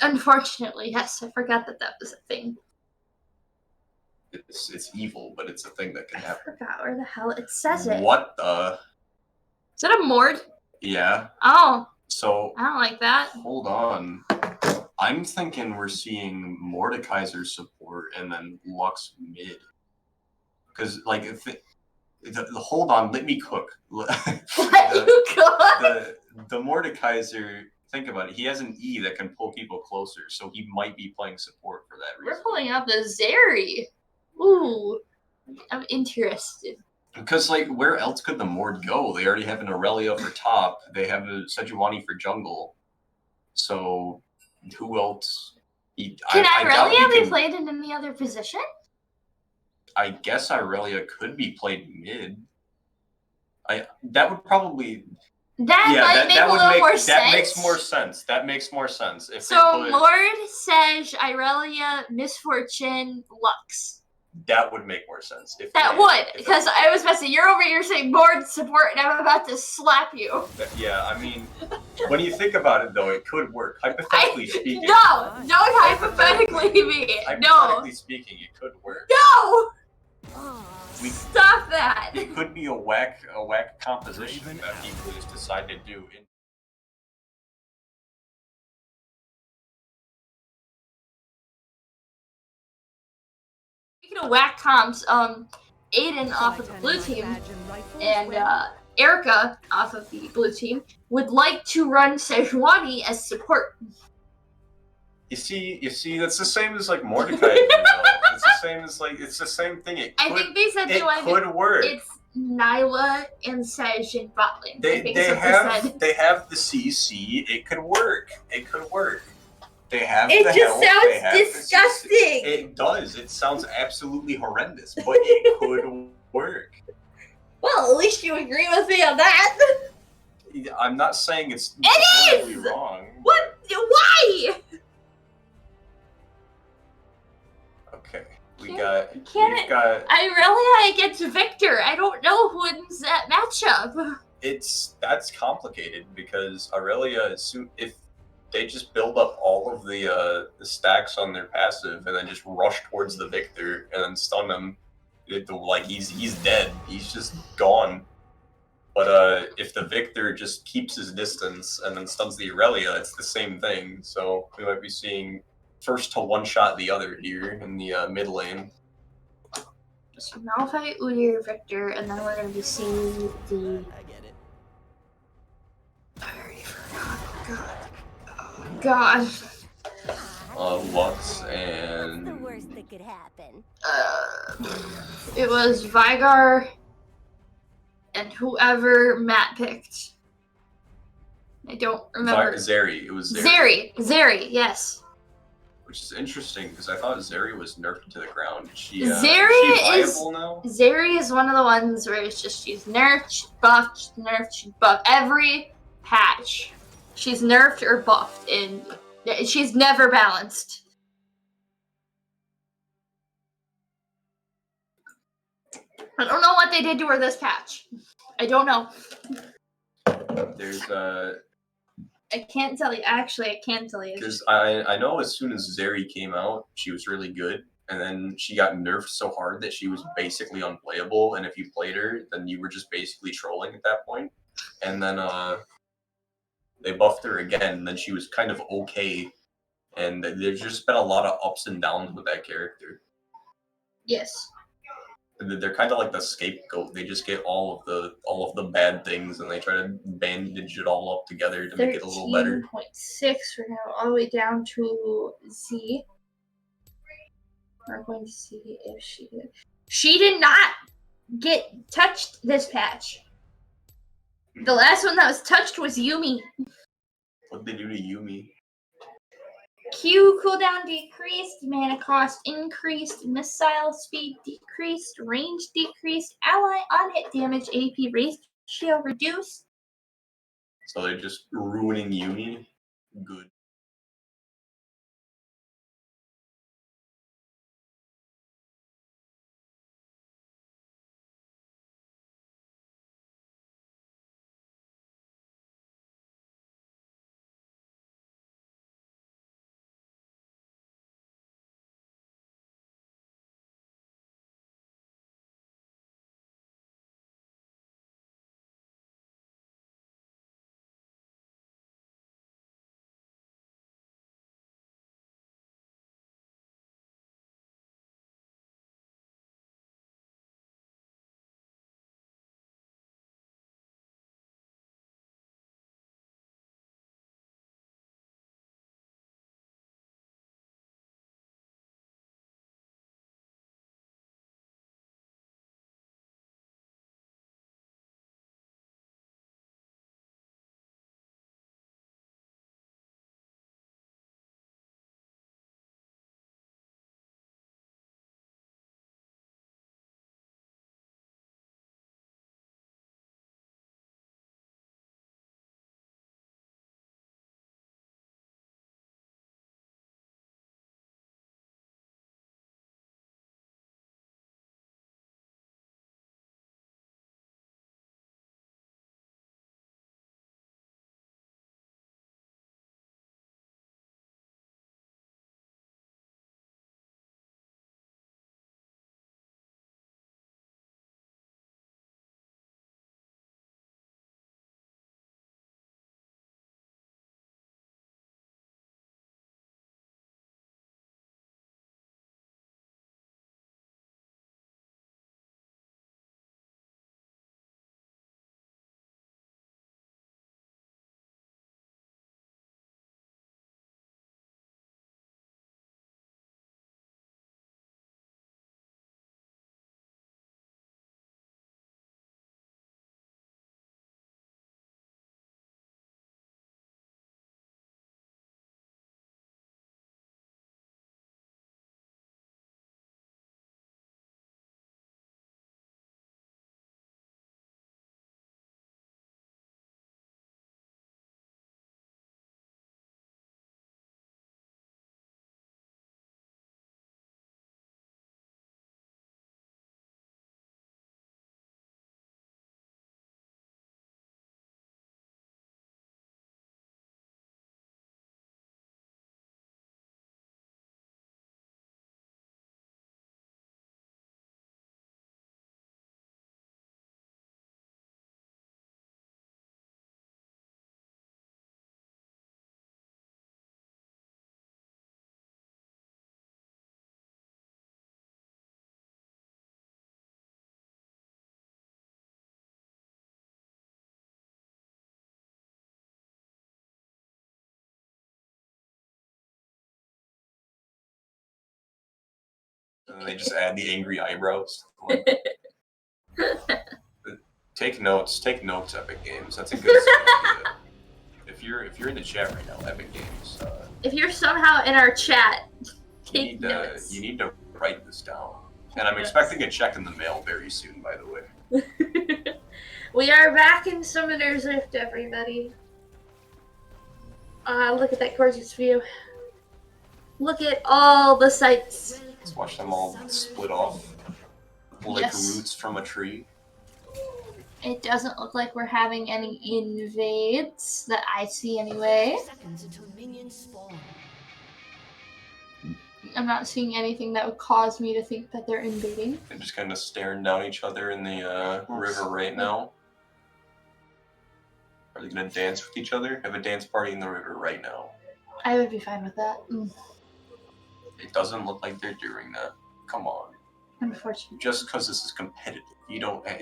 Unfortunately, yes. I forgot that was a thing. It's evil, but it's a thing that can happen. I forgot where the hell it says it. What the? Is that a Mord? Yeah. Oh. So I don't like that. Hold on. I'm thinking we're seeing Mordekaiser support and then Lux mid. Because, hold on, let me cook. Let you cook? The Mordekaiser, think about it, he has an E that can pull people closer, so he might be playing support for that reason. We're pulling up the Zeri. Ooh. I'm interested. Because, where else could the Mord go? They already have an Aurelia for top. They have a Sejuani for jungle. So, who else? Can Aurelia be played in any other position? I guess Aurelia could be played mid. That would probably... That makes more sense. That makes more sense. So, Mord, Sej, Aurelia, Misfortune, Lux. That would make more sense. Because I was about to say, you're over here saying Mord support, and I'm about to slap you. Yeah, I mean, when you think about it, though, it could work. Hypothetically speaking. No! Don't hypothetically me. Hypothetically speaking, it could work. No! Stop that! It could be a whack composition that people just decide to do. Speaking of whack comps, Aiden off of the blue team and Erica off of the blue team would like to run Sejuani as support. You see, that's the same as Mordecai. It's the same thing. I think they said they could work. It's Nyla and Sej in bot lane. They have the CC. It could work. They have it the just health, sounds disgusting. It does. It sounds absolutely horrendous, but it could work. Well, at least you agree with me on that. I'm not saying it's totally wrong. What? Why? Okay. We've got Aurelia against Victor. I don't know who wins that matchup. That's complicated because Aurelia, if they just build up all of the stacks on their passive and then just rush towards the Victor and then stun him, he's dead. He's just gone. But if the Victor just keeps his distance and then stuns the Aurelia, it's the same thing. So we might be seeing first to one-shot the other here in the mid lane. So Malphite, Udyr, Victor, and then we're going to be seeing the... I already forgot. God. God. Lux What's and the worst that could happen? It was Vigar and whoever Matt picked. I don't remember. Zeri. It was Zeri. Zeri, yes. Which is interesting because I thought Zeri was nerfed to the ground. Is she Zeri viable now? Zeri is one of the ones where it's just she's nerfed, she's buffed, she's nerfed, she's buffed. Every patch, she's nerfed or buffed, and she's never balanced. I don't know what they did to her this patch. I don't know. There's I can't tell you. Actually, I can tell you. because I know as soon as Zeri came out, she was really good, and then she got nerfed so hard that she was basically unplayable. And if you played her, then you were just basically trolling at that point. And then they buffed her again, and then she was kind of okay. And there's just been a lot of ups and downs with that character. Yes. They're kind of like the scapegoat. They just get all of the bad things and they try to bandage it all up together to make it a little better. 13.6 we're now all the way down to Z. We're going to see if she did. She did not get touched this patch. The last one that was touched was Yumi. What'd they do to Yumi? Q cooldown decreased, mana cost increased, missile speed decreased, range decreased, ally on-hit damage AP ratio reduced. So they're just ruining Yumi? Good. And they just add the angry eyebrows. Take notes, Epic Games. That's a good idea. If you're in the chat right now, Epic Games. If you're somehow in our chat, take notes. You need to write this down. And I'm expecting a check in the mail very soon, by the way. We are back in Summoner's Rift, everybody. Look at that gorgeous view. Look at all the sights. Let's watch them all split off like roots from a tree. It doesn't look like we're having any invades that I see anyway. I'm not seeing anything that would cause me to think that they're invading. They're just kind of staring down each other in the river right now. Are they going to dance with each other? Have a dance party in the river right now. I would be fine with that. It doesn't look like they're doing that. Come on. Unfortunately. Just because this is competitive,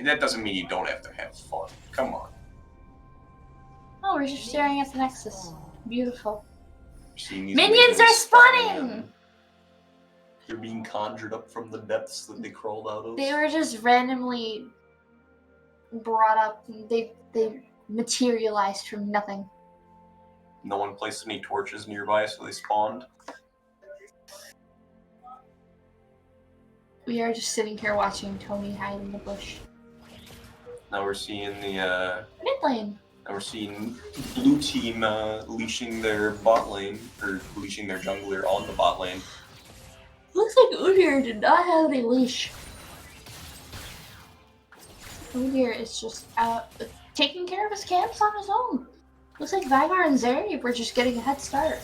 that doesn't mean you don't have to have fun. Come on. Oh, we're just staring at the Nexus. Beautiful. Minions are spawning! They're being conjured up from the depths that they crawled out of. They were just randomly brought up. They materialized from nothing. No one placed any torches nearby, so they spawned. We are just sitting here watching Tony hide in the bush. Now we're seeing the mid lane. Now we're seeing blue team leashing their bot lane, or leashing their jungler on the bot lane. Looks like Udyr did not have a leash. Udyr is just out taking care of his camps on his own. Looks like Vigar and Zeri were just getting a head start.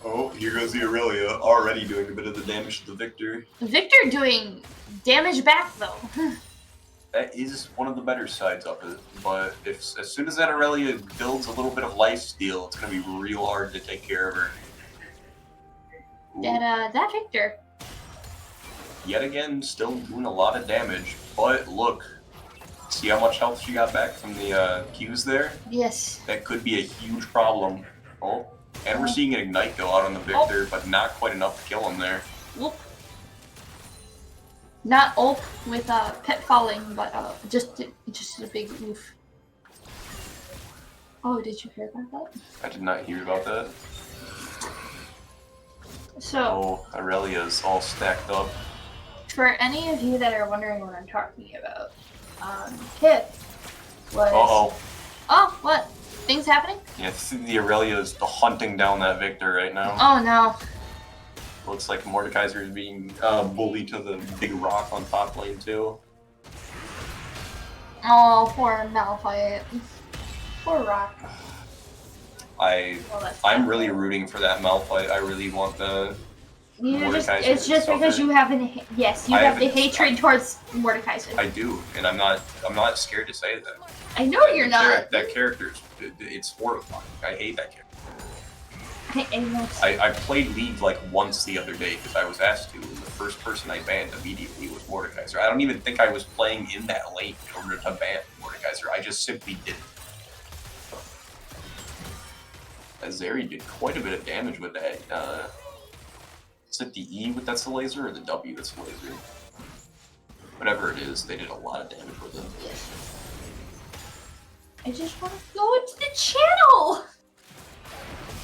Oh, here goes the Aurelia, already doing a bit of the damage to the Victor. Victor doing damage back, though. That is one of the better sides of it, but as soon as that Aurelia builds a little bit of lifesteal, it's going to be real hard to take care of her. That Victor. Yet again, still doing a lot of damage, but look, see how much health she got back from the Qs there? Yes. That could be a huge problem. Oh. And we're seeing an Ignite go out on the Victor, but not quite enough to kill him there. Whoop. Not ult with pet falling, but just a big oof. Oh, did you hear about that? I did not hear about that. So, oh, Aurelia's all stacked up. For any of you that are wondering what I'm talking about, Kip was... Uh-oh. Oh, what? Things happening? Yeah, the Aurelia is hunting down that Victor right now. Oh no. Looks like Mordekaiser is being bullied to the big rock on top lane too. Oh, poor Malphite. Poor Rock. I'm really rooting for that Malphite. I really want the Mordekaiser. It's just because you have the hatred towards Mordekaiser. I do, and I'm not scared to say that. I know you're not. That character, it's horrifying. I hate that character. I played League like once the other day because I was asked to, and the first person I banned immediately was Mordekaiser. I don't even think I was playing in that lane in order to ban Mordekaiser. I just simply didn't. Zeri did quite a bit of damage with that. Is it the E that's the laser or the W that's the laser? Whatever it is, they did a lot of damage with it. I just want to go into the channel!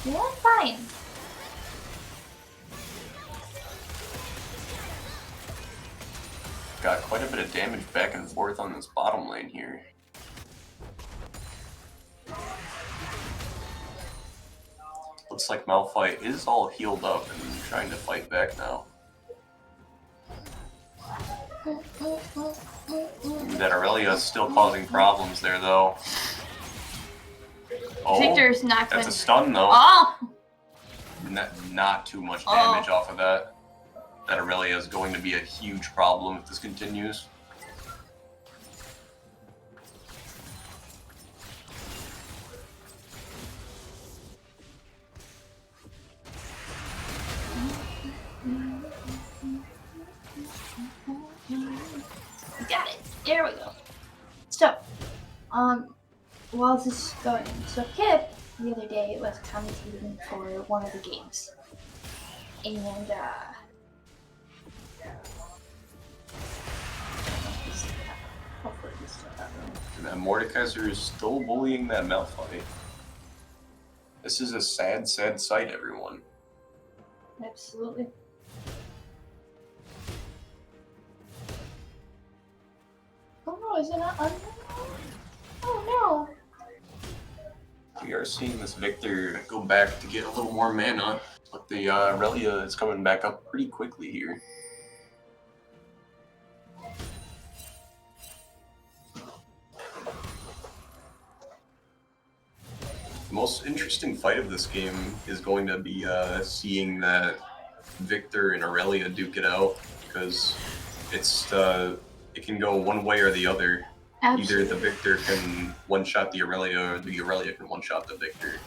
Yeah, fine. Got quite a bit of damage back and forth on this bottom lane here. Looks like Malphite is all healed up and trying to fight back now. That Aurelia is still causing problems there, though. Oh, Victor's not going. That's a stun, though. Oh! Not too much damage off of that. That Aurelia is going to be a huge problem if this continues. Got it. There we go. So, while this is going, so Kip the other day was commentating for one of the games, and That Mordekaiser is still bullying that Malphite. This is a sad, sad sight, everyone. Absolutely. Oh no, is it not under? Oh no. We are seeing this Victor go back to get a little more mana, but the Aurelia is coming back up pretty quickly here. The most interesting fight of this game is going to be seeing that Victor and Aurelia duke it out, because it's it can go one way or the other. Absolutely. Either the Victor can one-shot the Aurelia, or the Aurelia can one-shot the Victor.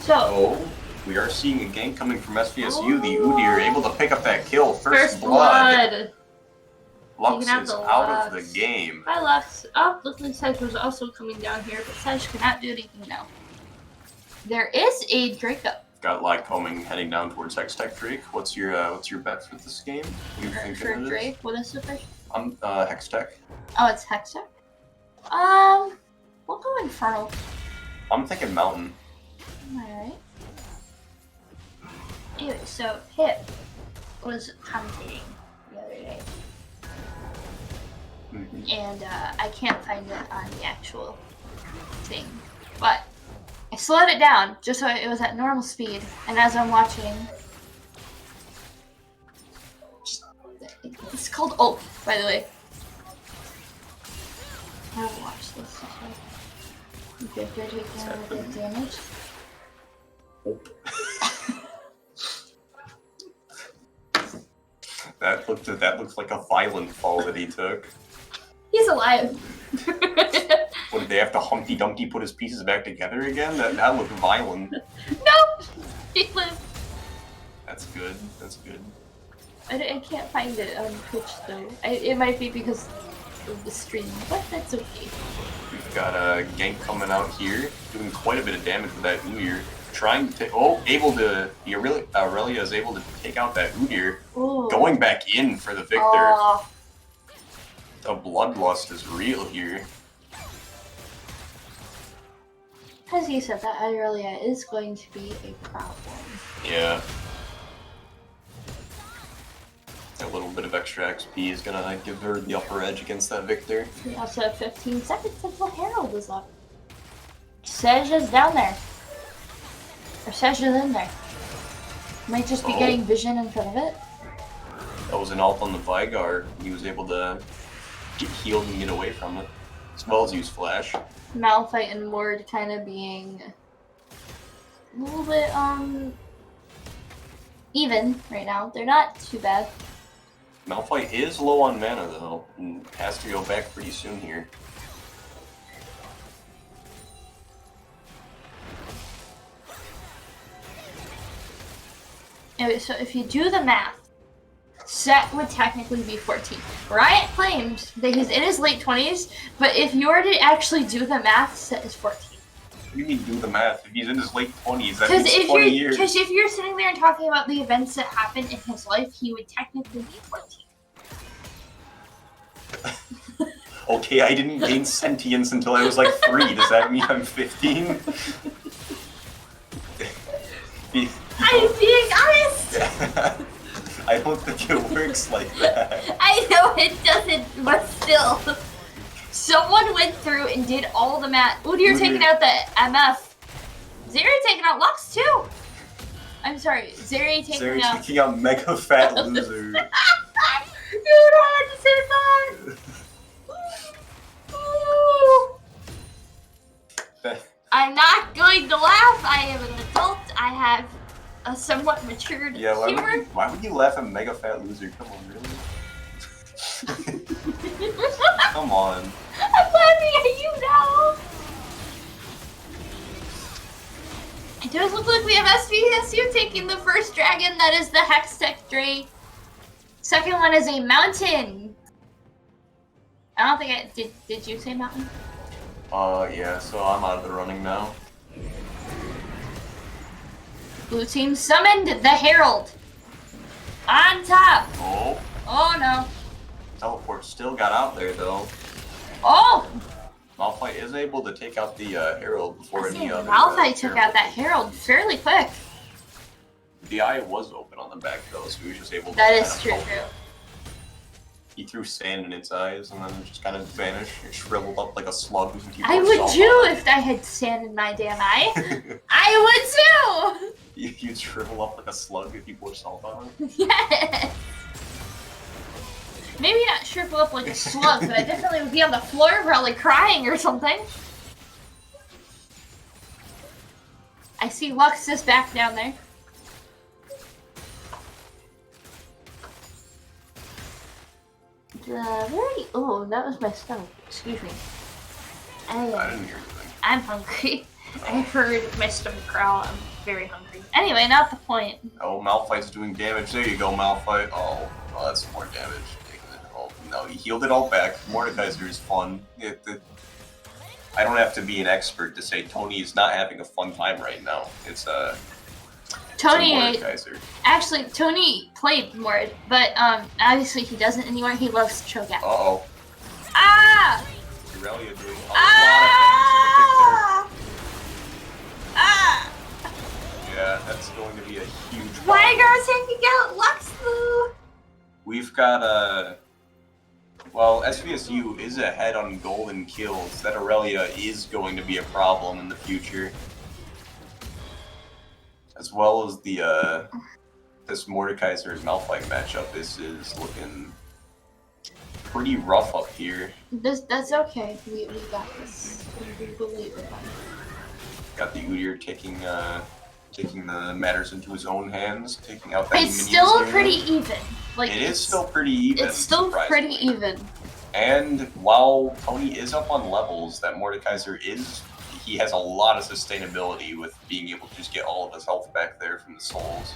So, Oh, we are seeing a gank coming from SVSU. The Udyr able to pick up that kill. first blood. Lux Taking out is the out of the Lux. game. Hi Lux. Oh, looks like Sedge was also coming down here, but Sedge cannot do anything now. There is a Draco. Got Lycoming heading down towards Hextech Drake. What's your bet for this game? What do you think For it is? Drake, what is the first? Hextech. Oh, it's Hextech? We'll go Infernal. I'm thinking Mountain. Alright. Anyway, so Hip was commentating the other day. And I can't find it on the actual thing. But I slowed it down just so it was at normal speed. And as I'm watching, it's called Ult, by the way. I will watch this. Good, good, good damage. That looks like a violent fall that he took. He's alive. What, did they have to Humpty Dumpty put his pieces back together again? That looked violent. No! He lived. That's good. That's good. I can't find it on Twitch though. It might be because of the stream, but that's okay. We've got a gank coming out here, doing quite a bit of damage with that Udyr. Trying to the Aurelia is able to take out that Udyr. Ooh. Going back in for the Victor. The bloodlust is real here. As you said, that Aurelia is going to be a problem. Yeah. A little bit of extra XP is gonna give her the upper edge against that Victor. We also have 15 seconds until Herald is up. Sedge is down there. Or Sedge is in there. Might just be getting vision in front of it. That was an ult on the Vygar. He was able to get healed and get away from it, as well as use Flash. Malphite and Ward kind of being a little bit even right now. They're not too bad. Malphite is low on mana though, and has to go back pretty soon here. Anyway, so if you do the math, Set would technically be 14. Riot claimed that he's in his late 20s, but if you were to actually do the math, Set is 14. What do you mean do the math? If he's in his late 20s, that means 20 years. Because if you're sitting there and talking about the events that happened in his life, he would technically be 14. Okay, I didn't gain sentience until I was like 3. Does that mean I'm 15? I'm being honest! I don't think it works like that. I know it doesn't, but still. Someone went through and did all the math. Udyr taking out the MF. Zeri taking out Lux too. I'm sorry, Zeri taking out Mega Fat Loser. Dude, I had to say that. I'm not going to laugh. I am an adult. I have a somewhat matured humor. Why would you laugh at Mega Fat Loser? Come on, really? Come on. I'm laughing at you now. It does look like we have SVSU taking the first dragon. That is the Hextech Drake. Second one is a mountain. I don't think I did you say mountain? Yeah, so I'm out of the running now. Blue team summoned the Herald. On top. Oh. Oh no. teleport still got out there though. Oh! Malphite is able to take out the Herald before any other. Malphite took out that Herald fairly quick. The eye was open on the back though, so he was just able to. That is true. He threw sand in its eyes and then just kind of vanished. It shriveled up like a slug. I would too if I had sand in my damn eye. I would too! You'd shrivel up like a slug if you pour salt on it? Yes! Maybe not shrivel up like a slug, but I definitely would be on the floor probably crying or something. I see Lux is back down there. Oh, that was my stomach. Excuse me. I didn't hear anything. I'm hungry. I heard my stomach growl. I'm very hungry. Anyway, not the point. Oh, Malphite's doing damage. There you go, Malphite. Oh, that's more damage. Oh, no, he healed it all back. Mordekaiser is fun. I don't have to be an expert to say Tony is not having a fun time right now. It's Tony, actually, Tony played Mord, but obviously he doesn't anymore. He loves to choke out. Uh-oh. Ah! Irelia doing a Ah! lot of things to Ah! Yeah, that's going to be a huge problem. Why girls taking out Lux Blue? We've got well, SVSU is ahead on golden kills. That Irelia is going to be a problem in the future. As well as the this Mordekaiser Malphite matchup. This is looking pretty rough up here. That's okay. We got this. We believe it. Got the Udyr taking the matters into his own hands, taking out that. It's still pretty even. Like it is still pretty even. It's still pretty even. And while Tony is up on levels, that Mordekaiser he has a lot of sustainability with being able to just get all of his health back there from the souls.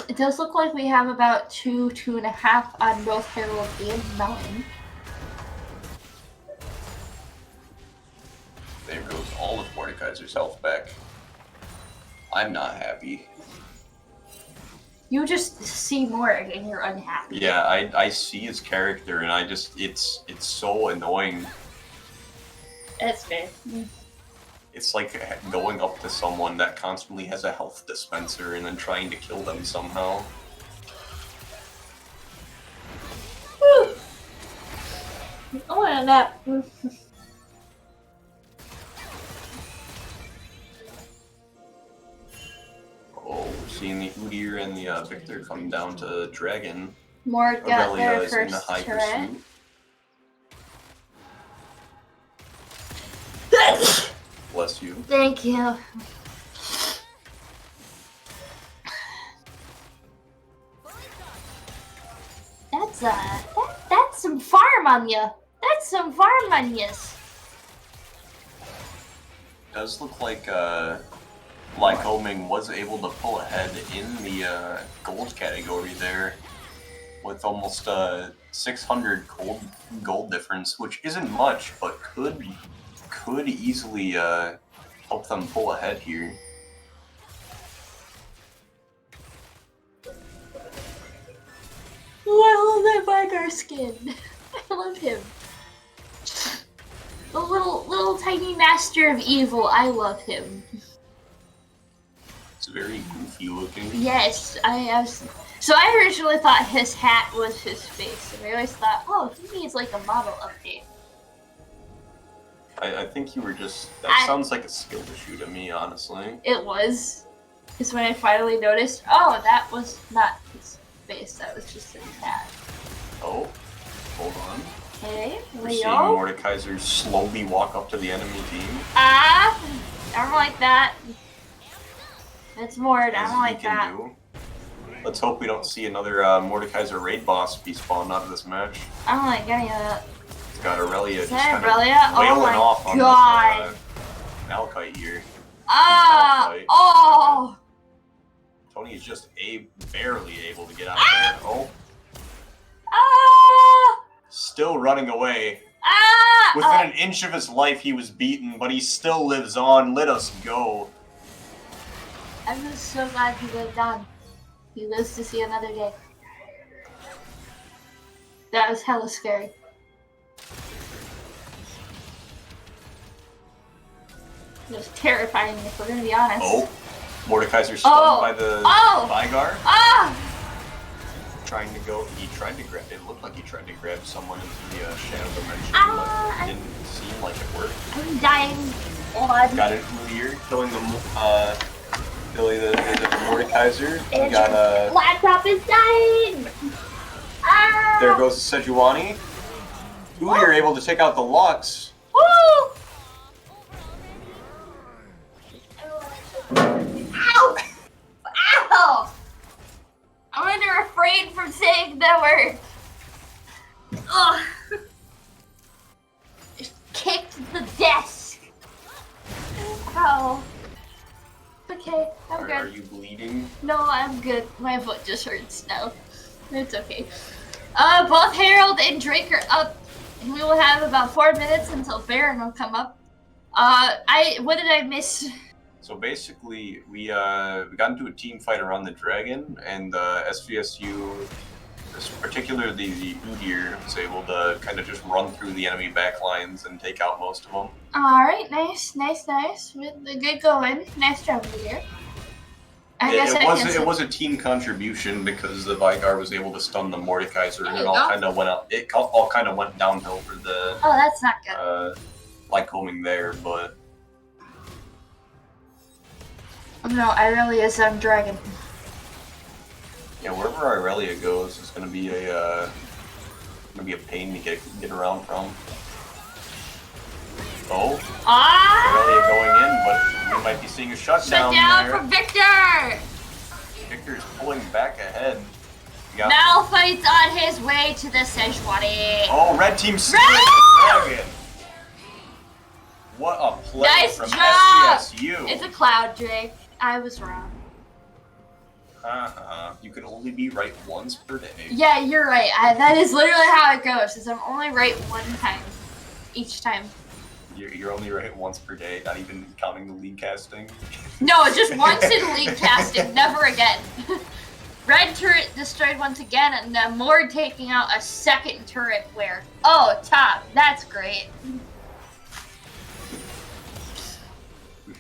It does look like we have about 2.5 on both Herald and Mountain. There goes all of Mordekaiser's health back. I'm not happy. You just see Morg and you're unhappy. Yeah, I see his character and I just it's so annoying. That's fair. It's like going up to someone that constantly has a health dispenser and then trying to kill them somehow. Whew. I want a nap. Oh, seeing the Udyr and the Victor come down to Dragon. Morg got their is in the first high turret. pursuit. Bless you. Thank you. That's some farm on ya. That's some farm on yas. Does look like Lycoming was able to pull ahead in the gold category there with almost 600 gold difference, which isn't much, but could easily help them pull ahead here. Oh, I love that Vigar skin. I love him. The little tiny master of evil. I love him. It's very goofy looking. Yes, so I originally thought his hat was his face, and I always thought, oh, he needs like a model update. I think you were just. That sounds like a skill issue to me, honestly. It was. Because when I finally noticed, oh, that was not his face, that was just his hat. Oh, hold on. Okay, We're seeing Mordekaiser slowly walk up to the enemy team. Ah! I don't like that. It's Mord, I don't like that. Let's hope we don't see another Mordekaiser raid boss be spawned out of this match. I don't like any of that. It's got Irelia just kind of wailing off on this Malphite here. Ah! Oh! Tony is just barely able to get out of there. Oh. Ah! Still running away. Ah! Within an inch of his life he was beaten, but he still lives on. Let us go. I'm just so glad he lived on. He lives to see another day. That was hella scary. It was terrifying, if we're gonna be honest. Oh, Mordekaiser stunned by the Vygar. Ah! Trying to go. He tried to grab. It looked like he tried to grab someone into the Shadow Dimension, but it didn't seem like it worked. I'm dying. God. Got it here, killing the Mordekaiser. We got a. Laptop is dying. Ah! There goes the Sejuani. Ooh, you're able to take out the Lux. Woo! Ow! Ow! I'm under refrain from saying that word. Ugh. Just kicked the desk. Ow. Okay, I'm good. Are you bleeding? No, I'm good. My foot just hurts now. It's okay. Both Harold and Drake are up, and we will have about 4 minutes until Baron will come up. What did I miss? So basically, we got into a team fight around the dragon, and SVSU, particularly the Udyr, was able to kind of just run through the enemy backlines and take out most of them. Alright, nice. With the good going. Nice job, Udyr. It was a team contribution because the Vygar was able to stun the Mordekaiser, and it all kind of went up. It all kind of went downhill for the. Oh, that's not good. Lycoming there, but. No, Irelia is on dragon. Yeah, wherever Irelia goes is gonna be a pain to get around from. Oh. Irelia going in, but we might be seeing a shutdown there. From Victor! Victor's pulling back ahead. Malphite's on his way to the Sejuani. Oh, red team stealing the dragon. What a play from SVSU. It's a cloud, Drake. I was wrong. You can only be right once per day. Yeah, you're right. That is literally how it goes. Is I'm only right one time. Each time. You're only right once per day, not even counting the league casting. No, just once in league casting, never again. Red turret destroyed once again, and Mord taking out a second turret where... Oh, top. That's great.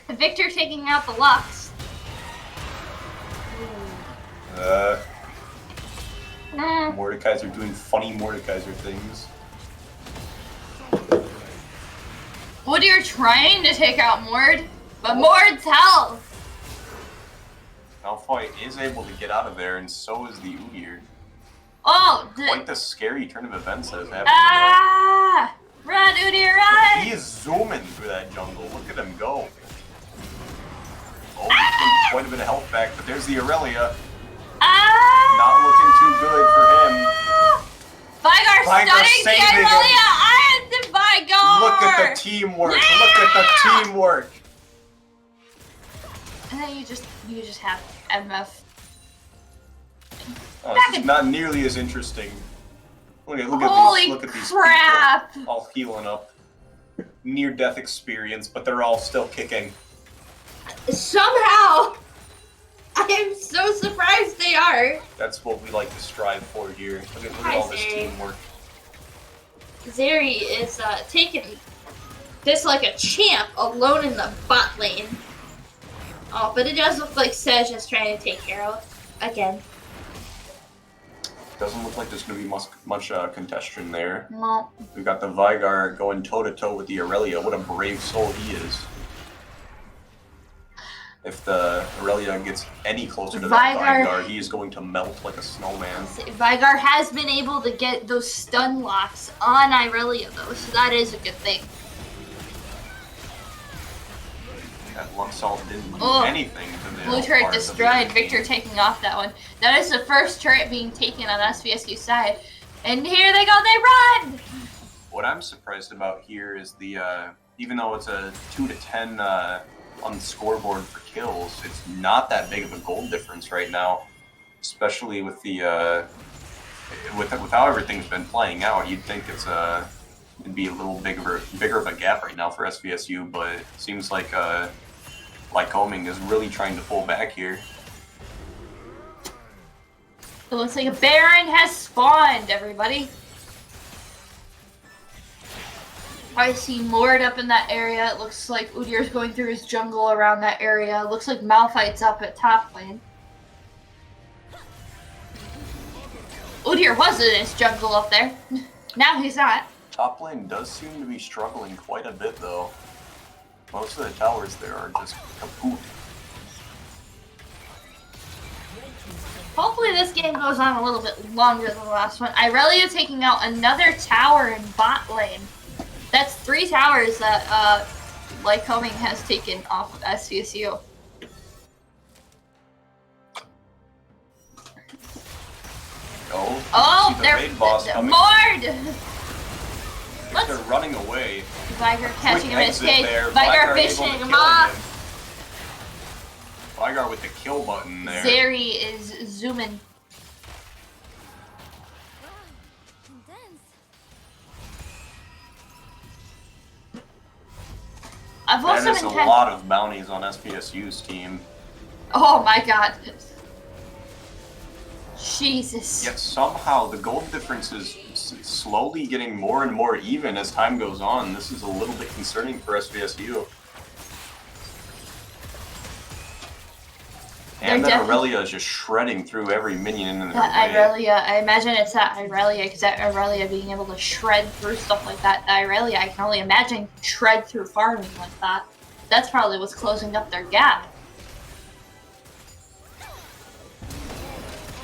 Victor taking out the Lux. Mordekaiser doing funny Mordekaiser things. Udyr trying to take out Mord, but Mord's health. Malphite is able to get out of there, and so is the Udyr. Oh, quite the scary turn of events that has happened. Ah! Run, Udyr, run! He is zooming through that jungle. Look at him go. Oh, he's getting quite a bit of health back, but there's the Aurelia. Not looking too good for him. Vygar stunning the Aurelia and the Vygar! Look at the teamwork. Yeah! Look at the teamwork. And then you just have MF. Oh, this is not nearly as interesting. Look at these crap! People all healing up. Near-death experience, but they're all still kicking. Somehow! I am so surprised they are. That's what we like to strive for here. Look at all this teamwork. Zeri is taking this like a champ alone in the bot lane. Oh, but it does look like Sej is trying to take care of again. Doesn't look like there's going to be much contestation there. No. We've got the Vygar going toe-to-toe with the Aurelia. What a brave soul he is. If the Aurelia gets any closer to that Vygar, he is going to melt like a snowman. Vygar has been able to get those stun locks on Aurelia though, so that is a good thing. That Luxalt didn't do anything to the blue turret destroyed, Victor taking off that one. That is the first turret being taken on SVSU side. And here they go, they run! What I'm surprised about here is the, even though it's a 2 to 10 on the scoreboard for kills, it's not that big of a goal difference right now. Especially with the, with how everything's been playing out, you'd think it'd be a little bigger of a gap right now for SVSU, but it seems like, Lycoming is really trying to pull back here. It looks like a Baron has spawned, everybody. I see Mord up in that area. It looks like Udyr's going through his jungle around that area. It looks like Malphite's up at top lane. Udyr was in his jungle up there. Now he's not. Top lane does seem to be struggling quite a bit, though. Most of the towers there are just kaput. Hopefully this game goes on a little bit longer than the last one. Irelia taking out another tower in bot lane. That's 3 towers that Lycoming has taken off of SVSU. Oh, they're raid boss coming. Mord! They're running away. Vigar catching him in his cage. There. Vigar fishing him off. Vigar with the kill button there. Zeri is zooming. I've also been a lot of bounties on SVSU's team. Oh my god. Jesus. Yet somehow the gold difference is slowly getting more and more even as time goes on. This is a little bit concerning for SVSU. And then Irelia is just shredding through every minion in their way. Irelia, I imagine it's that Irelia, because that Irelia being able to shred through stuff like that. The Irelia, I can only imagine shred through farming like that. That's probably what's closing up their gap.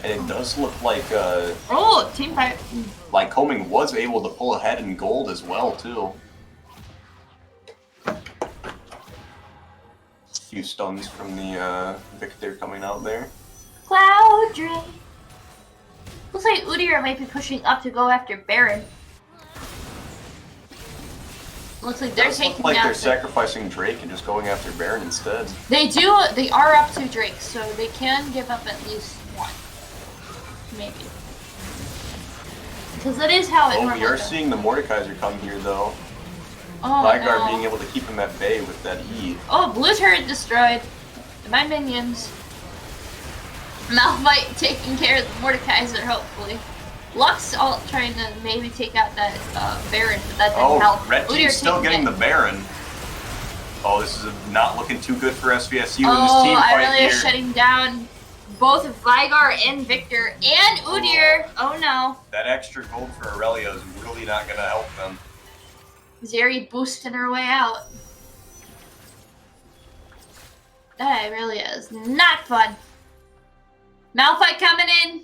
And it does look like oh, team fight. Lycoming was able to pull ahead in gold as well too. Few stuns from the Victor coming out there. Cloud Drain. Looks like Udyr might be pushing up to go after Baron. Looks like they're taking like out. They're sacrificing Drake and just going after Baron instead. They do. They are up to Drake, so they can give up at least one. Maybe. Because that is how it Oh, normally we are goes. seeing the Mordekaiser come here though. Oh, Vigar no. being able to keep him at bay with that E. Oh, blue turret destroyed. My minions. Malphite taking care of the Mordekaiser, hopefully. Lux all trying to maybe take out that Baron, but that didn't help. Red team's still getting the Baron. Oh, this is not looking too good for SVSU in this team fight Irelia here. is shutting down both Vigar and Victor and Udyr. Oh no. That extra gold for Irelia is really not going to help them. Zeri boosting her way out. That really is not fun. Malphite coming in.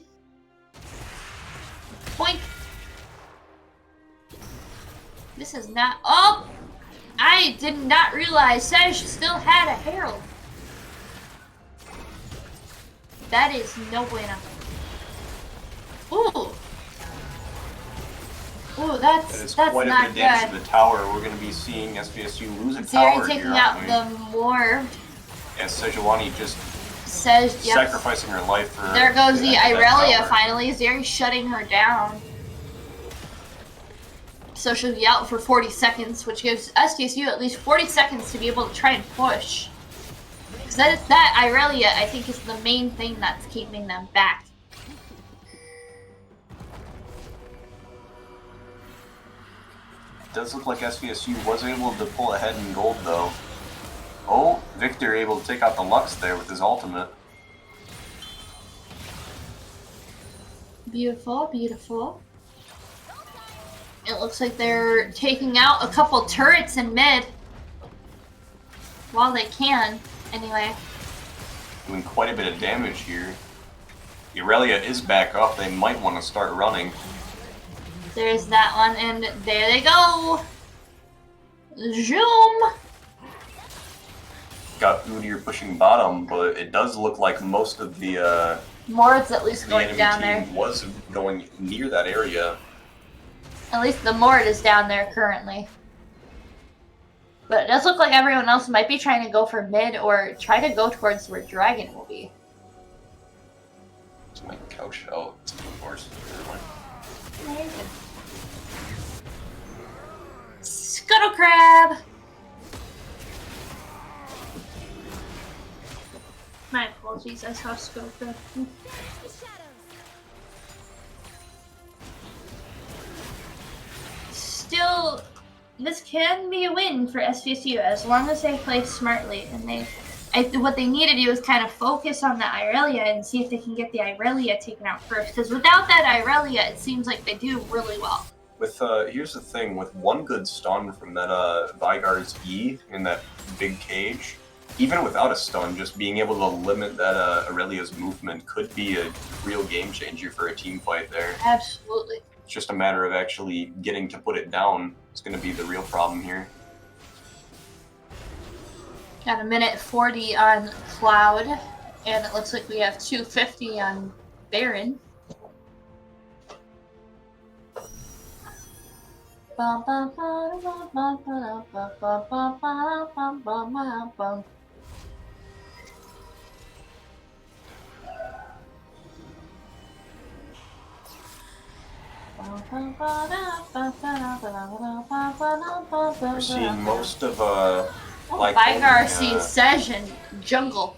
Boink. This is not. Oh! I did not realize Sej still had a herald. That is no bueno. Ooh. Ooh, that's quite not a bit of damage good. to the tower. We're going to be seeing SVSU lose a Zeri tower taking here, out aren't we? the Morv. And Sejuani just Says, yep. sacrificing her life for There goes the that Irelia tower. finally. Zeri shutting her down. So she'll be out for 40 seconds, which gives SVSU at least 40 seconds to be able to try and push. Because that Irelia, I think, is the main thing that's keeping them back. It does look like SVSU was able to pull ahead in gold, though. Oh, Victor able to take out the Lux there with his ultimate. Beautiful, beautiful. It looks like they're taking out a couple turrets in mid. While they can, anyway. Doing quite a bit of damage here. Irelia is back up. They might want to start running. There's that one, and there they go. Zoom. Got Udyr pushing bottom, but it does look like most of the Mord's at least the going enemy down team there. was going near that area. At least the Mord is down there currently. But it does look like everyone else might be trying to go for mid or try to go towards where Dragon will be. It's my couch out, of course. Scuttle Crab! Apologies, I saw scope there. Still, this can be a win for SVSU as long as they play smartly and what they need to do is kind of focus on the Irelia and see if they can get the Irelia taken out first. Because without that Irelia, it seems like they do really well. With here's the thing, with one good stun from that Vygar's E in that big cage, even without a stun, just being able to limit that Aurelia's movement could be a real game changer for a team fight there. Absolutely. It's just a matter of actually getting to put it down. It's going to be the real problem here. Got a minute 40 on Cloud, and it looks like we have 250 on Baron. We're seeing most of Vygar sees Sej and jungle.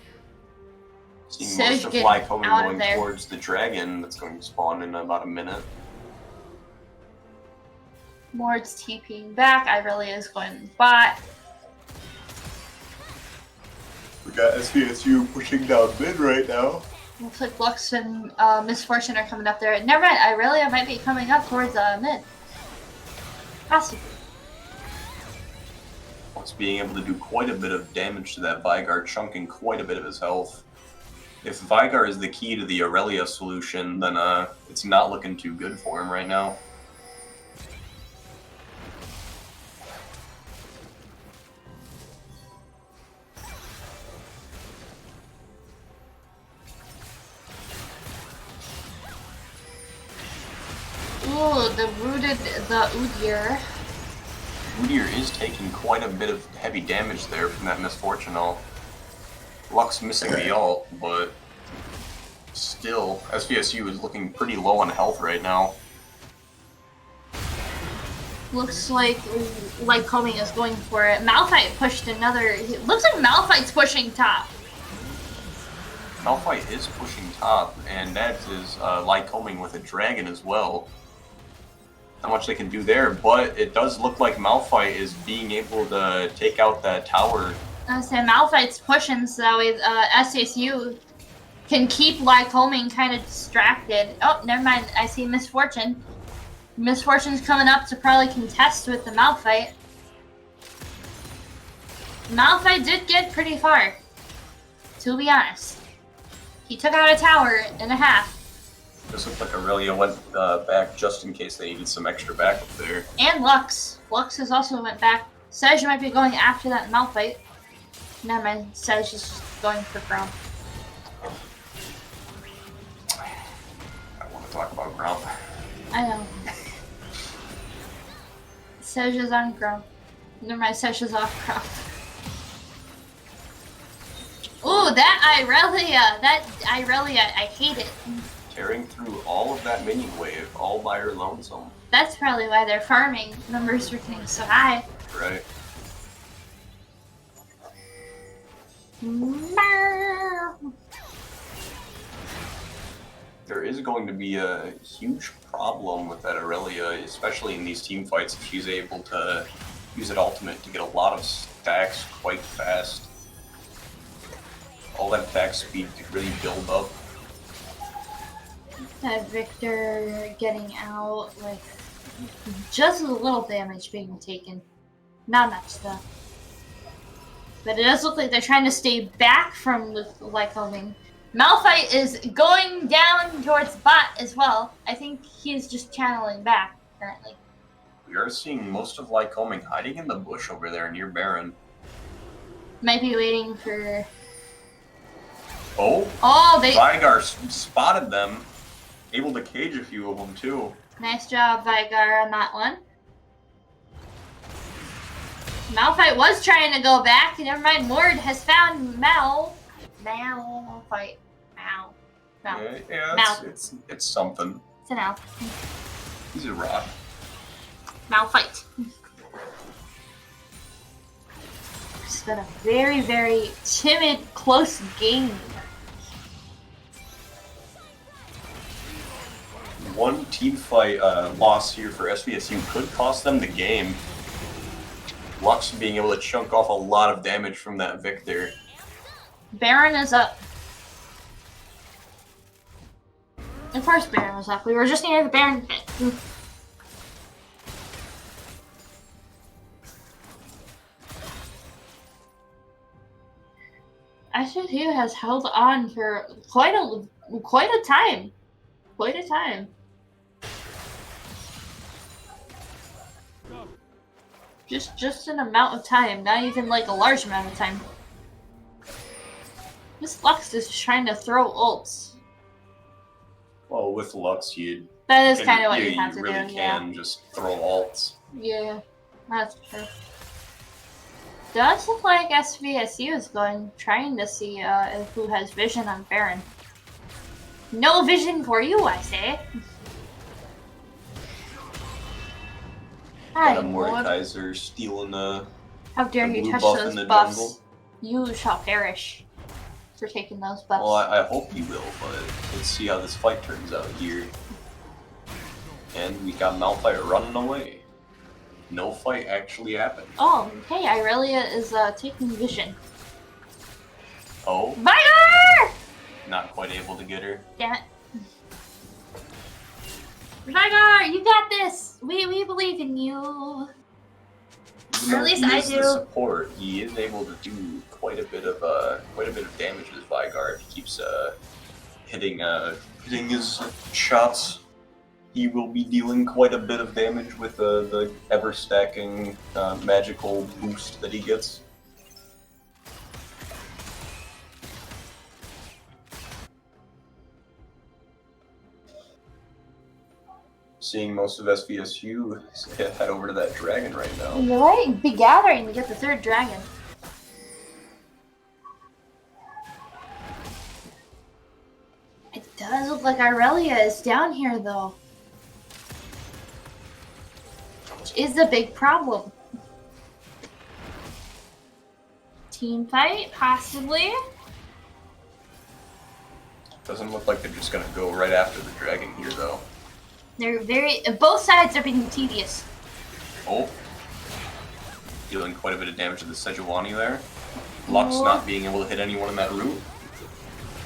Seeing Sej most of get Lycoming out of going there. towards the dragon that's going to spawn in about a minute. Mord's TPing back. Irelia is going bot. We got SVSU pushing down mid right now. Looks like Lux and Misfortune are coming up there. Never mind, Irelia might be coming up towards mid. Possibly. It's being able to do quite a bit of damage to that Vygar, chunking quite a bit of his health. If Vygar is the key to the Aurelia solution, then it's not looking too good for him right now. Ooh, the Udyr. Udyr is taking quite a bit of heavy damage there from that Misfortune ult. Lux missing the ult, but still, SVSU is looking pretty low on health right now. Looks like Lycoming is going for it. Malphite pushed another. Looks like Malphite's pushing top. Malphite is pushing top, and that is Lycoming with a dragon as well. Not much they can do there, but it does look like Malphite is being able to take out that tower. I was saying Malphite's pushing so that way SVSU can keep Lycoming kind of distracted. Oh, never mind. I see Misfortune. Misfortune's coming up to probably contest with the Malphite. Malphite did get pretty far, to be honest. He took out a tower and a half. This looked like Aurelia went back just in case they needed some extra backup there. And Lux. Lux has also went back. Sej might be going after that Malphite. Never mind. Sej is just going for Gromp. I want to talk about Gromp. I know. Sej is on Gromp. Never mind. Sej is off Gromp. Ooh, that Irelia, I hate it. Tearing through all of that minion wave, all by her lonesome. That's probably why their farming numbers are getting so high. Right. There is going to be a huge problem with that Aurelia, especially in these team fights, if she's able to use it ultimate to get a lot of stacks quite fast. All that attack speed could really build up. That Victor getting out with just a little damage being taken. Not much though. But it does look like they're trying to stay back from Lycoming. Malphite is going down towards bot as well. I think he's just channeling back currently. We are seeing most of Lycoming hiding in the bush over there near Baron. Might be waiting for... Oh, they... Vygar spotted them. Able to cage a few of them too. Nice job, Vygar, on that one. Malphite was trying to go back. Never mind, Mord has found Malphite. Yeah, it's something. It's an elf. He's a rock. Malphite. It's been a very, very timid, close game. one team fight loss here for SVSU could cost them the game. Lux being able to chunk off a lot of damage from that Victor. Baron is up. Of course Baron was up. We were just near the Baron pit. SVSU has held on for quite a time. Quite a time. Just an amount of time, not even like a large amount of time. This Lux is trying to throw ults. Well, with Lux, that is kind of what you have to really do. can just throw ults. Yeah, that's true. Does look like SVSU is trying to see who has vision on Baron. No vision for you, I say. Got a Mordekaiser stealing How dare the you blue touch buff those in the buffs? jungle. You shall perish for taking those buffs. Well, I hope you will, but let's see how this fight turns out here. And we got Malphite running away. No fight actually happened. Oh, hey, Irelia is taking vision. Oh, Viger! not quite able to get her. Damn it. Viger, you got this! We believe in you. Even Or at though least he I is do. the support, he is able to do quite a bit of damage with Vigard. He keeps hitting his shots. He will be dealing quite a bit of damage with the ever stacking magical boost that he gets. Seeing most of SVSU head over to that dragon right now. You're right, be gathering to get the third dragon. It does look like Irelia is down here though. Which is a big problem. Team fight, possibly. Doesn't look like they're just gonna go right after the dragon here though. They're both sides are being tedious. Oh. Dealing quite a bit of damage to the Sejuani there. Lux Oh. not being able to hit anyone in that route.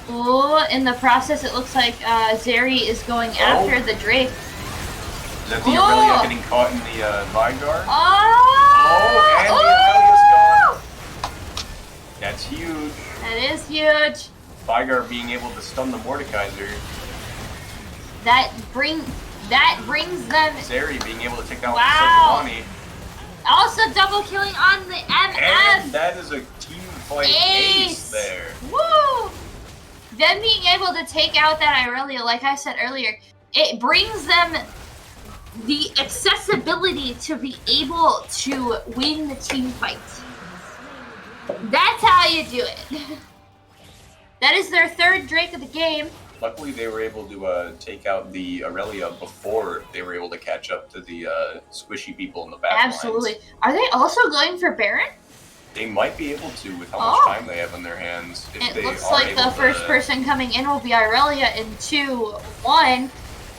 Oh, in the process it looks like Zeri is going after the Drake. Is that the Aurelia getting caught in the Vigard? Oh! And the Aurelia's gone. That's huge. That is huge. Vigard being able to stun the Mordekaiser. That brings them. Zeri being able to take out Wow. Sejuani. Also double killing on the MF. And that is a team fight ace there. Woo! Them being able to take out that Irelia, like I said earlier, it brings them the accessibility to be able to win the team fight. That's how you do it. That is their third Drake of the game. Luckily, they were able to take out the Aurelia before they were able to catch up to the squishy people in the back Absolutely. lines. Are they also going for Baron? They might be able to with how much time they have in their hands. If It looks like the first person coming in will be Irelia in 2-1.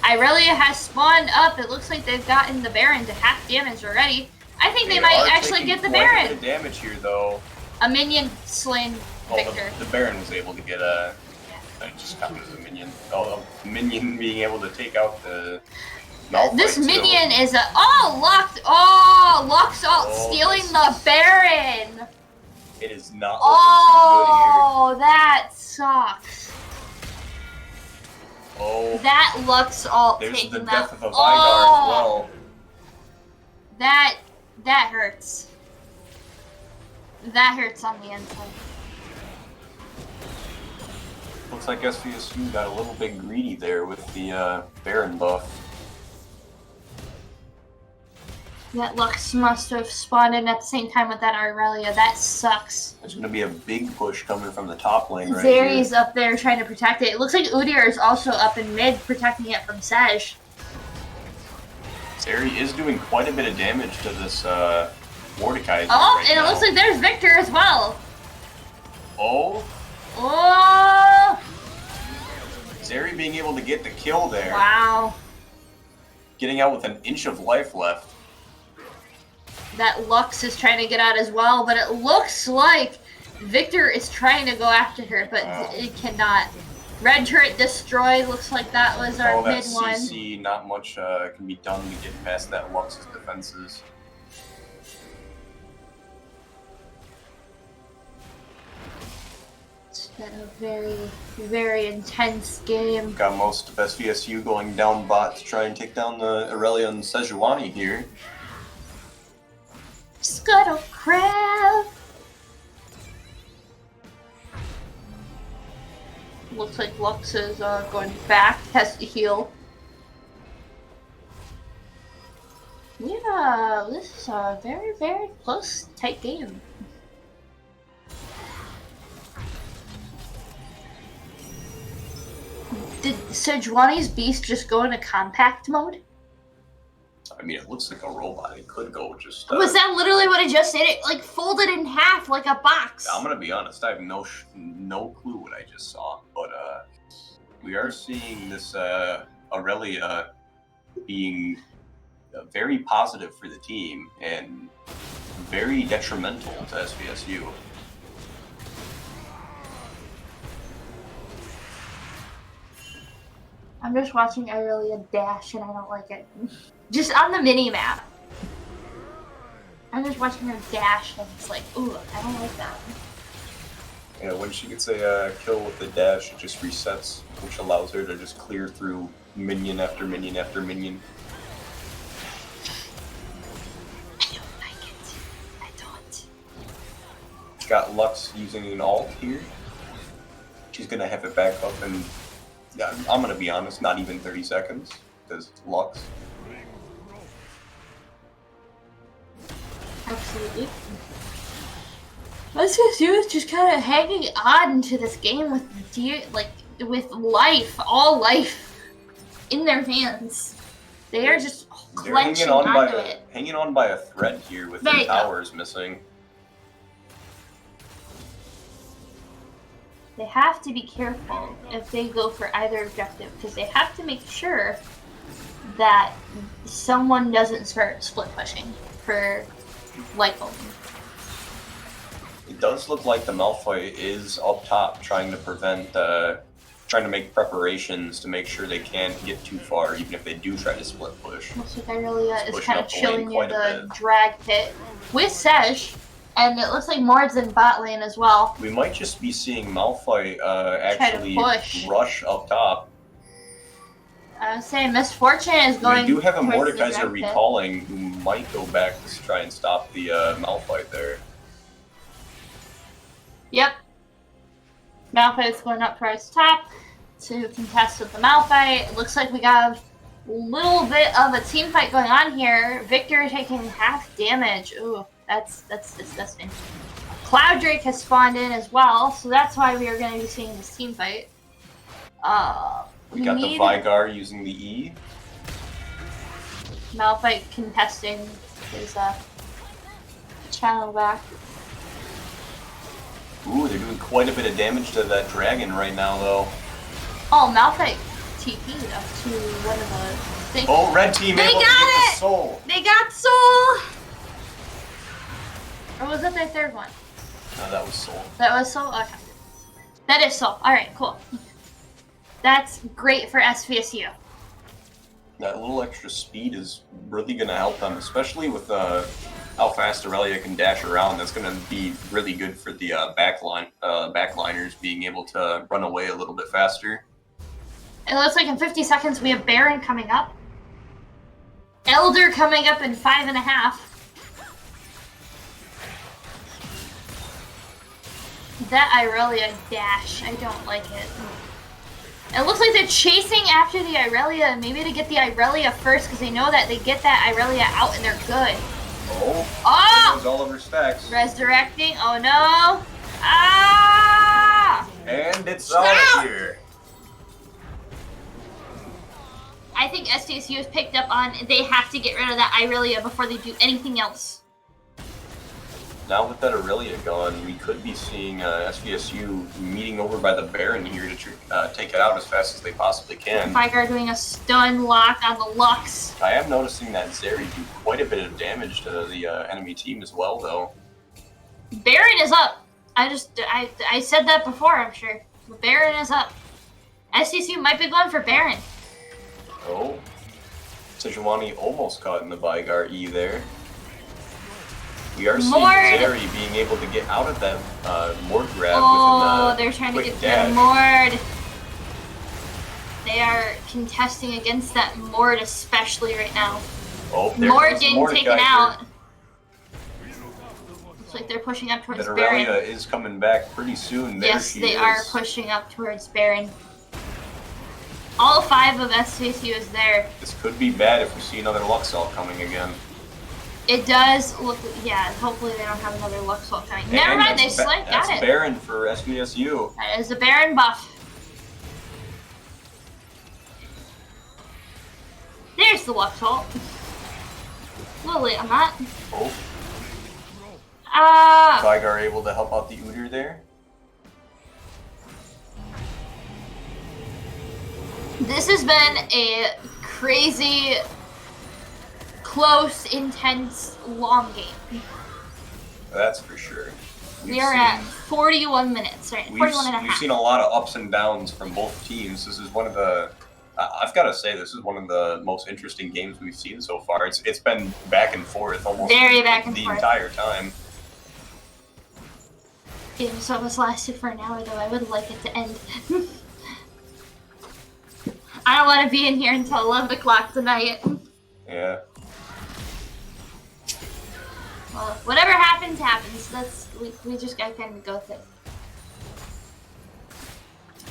Irelia has spawned up. It looks like they've gotten the Baron to half damage already. I think they might actually get the Baron. The damage here, though. A minion slain Victor. The Baron was able to get a. I just counted as a minion. Oh, a minion being able to take out the. This minion is a Lux ult stealing the Baron. It is not looking too good here. That sucks. Oh, that Lux ult there's taking the that. death of a Vigard as well. That hurts. That hurts on the inside. Looks like SVSU got a little bit greedy there with the Baron buff. That Lux must have spawned in at the same time with that Irelia. That sucks. There's going to be a big push coming from the top lane right Zeri's here. up there trying to protect it. It looks like Udyr is also up in mid protecting it from Sej. Zeri is doing quite a bit of damage to this Mordekaiser Oh, right and now. it looks like there's Victor as well. Oh, Oh! Zeri being able to get the kill there. Wow. getting out with an inch of life left. That Lux is trying to get out as well, but it looks like Victor is trying to go after her, but it cannot. Red turret destroyed. Looks like that was our mid one. CC, not much can be done to get past that Lux's defenses. It's been a very, very intense game. Got most of SVSU going down bot to try and take down the Aurelia and Sejuani here. Scuttle crab. Looks like Lux is going back, has to heal. Yeah, this is a very, very close, tight game. Did Sejuani's beast just go into compact mode? I mean, it looks like a robot. It could go just... Was that literally what it just did? It, like, folded in half like a box. I'm gonna be honest, I have no clue what I just saw, but we are seeing this Aurelia being very positive for the team and very detrimental to SVSU. I'm just watching Aurelia dash and I don't like it. Just on the mini-map. I'm just watching her dash and it's like, ooh, I don't like that. Yeah, when she gets a kill with the dash, it just resets, which allows her to just clear through minion after minion after minion. I don't like it. I don't. Got Lux using an ult here. She's gonna have it back up in, yeah, I'm gonna be honest, not even 30 seconds, because Lux. Absolutely. SVSU is just kind of hanging on to this game with with life, all life in their hands. They are just clenching onto it. Hanging on by a thread here with the towers missing. They have to be careful if they go for either objective because they have to make sure that someone doesn't start split pushing for Lycoming. It does look like the Malphite is up top trying to prevent, trying to make preparations to make sure they can't get too far, even if they do try to split push. Looks like Aurelia is kind of chilling near the drag pit with Sej, and it looks like Mord's in bot lane as well. We might just be seeing Malphite actually rush up top. I was saying Misfortune is going. We do have a Mordekaiser recalling who might go back to try and stop the Malphite there. Yep. Malphite's going up towards top to contest with the Malphite. It looks like we got a little bit of a team fight going on here. Victor taking half damage. Ooh, that's disgusting. Cloud Drake has spawned in as well, so that's why we are going to be seeing this team fight. We got the Vigar using the E. Malphite contesting his channel back. Ooh, they're doing quite a bit of damage to that dragon right now, though. Oh, Malphite TP'd up to one of the things. Oh, red team able to get the soul. They got soul! Or was that their third one? No, that was soul. That was soul? Okay. That is soul. Alright, cool. That's great for SVSU. That little extra speed is really going to help them, especially with how fast Aurelia can dash around. That's going to be really good for the backliners being able to run away a little bit faster. It looks like in 50 seconds we have Baron coming up. Elder coming up in 5.5. That Aurelia dash, I don't like it. It looks like they're chasing after the Aurelia, maybe to get the Aurelia first, because they know that they get that Aurelia out and they're good. Oh! Oh! All over stacks. Resurrecting, oh no! Ah! And it's out of here. I think SVSU has picked up on they have to get rid of that Aurelia before they do anything else. Now with that Aurelia gone, we could be seeing SVSU meeting over by the Baron here to take it out as fast as they possibly can. Vigar doing a stun lock on the Lux. I am noticing that Zeri do quite a bit of damage to the enemy team as well, though. Baron is up. I said that before, I'm sure. But Baron is up. SVSU might be going for Baron. Oh. Sejuani almost caught in the Vigar E there. We are seeing Zeri being able to get out of that Mord grab with they're trying to get dash. the Mord. They are contesting against that Mord especially right now. Oh, Mord getting taken out. Looks like they're pushing up towards Baron. Aurelia is coming back pretty soon. There yes, she they is. are pushing up towards Baron. All 5 of SVSU is there. This could be bad if we see another Luxalt coming again. It does look, yeah, hopefully they don't have another Luxalt coming. Never mind, they got it. That's Baron for SVSU. That is a Baron buff. There's the Luxalt. A little late on that. Oh. Vigar able to help out the Udyr there. This has been a crazy, close, intense, long game. That's for sure. We are at 41 minutes, right? 41 and a half. We've seen a lot of ups and downs from both teams. This is one of the, I've got to say, this is one of the most interesting games we've seen so far. It's been back and forth almost very back and the forth entire time. Game's almost lasted for an hour, though. I would like it to end. I don't want to be in here until 11 o'clock tonight. Yeah. Well, whatever happens, happens. We just gotta kind of go with it.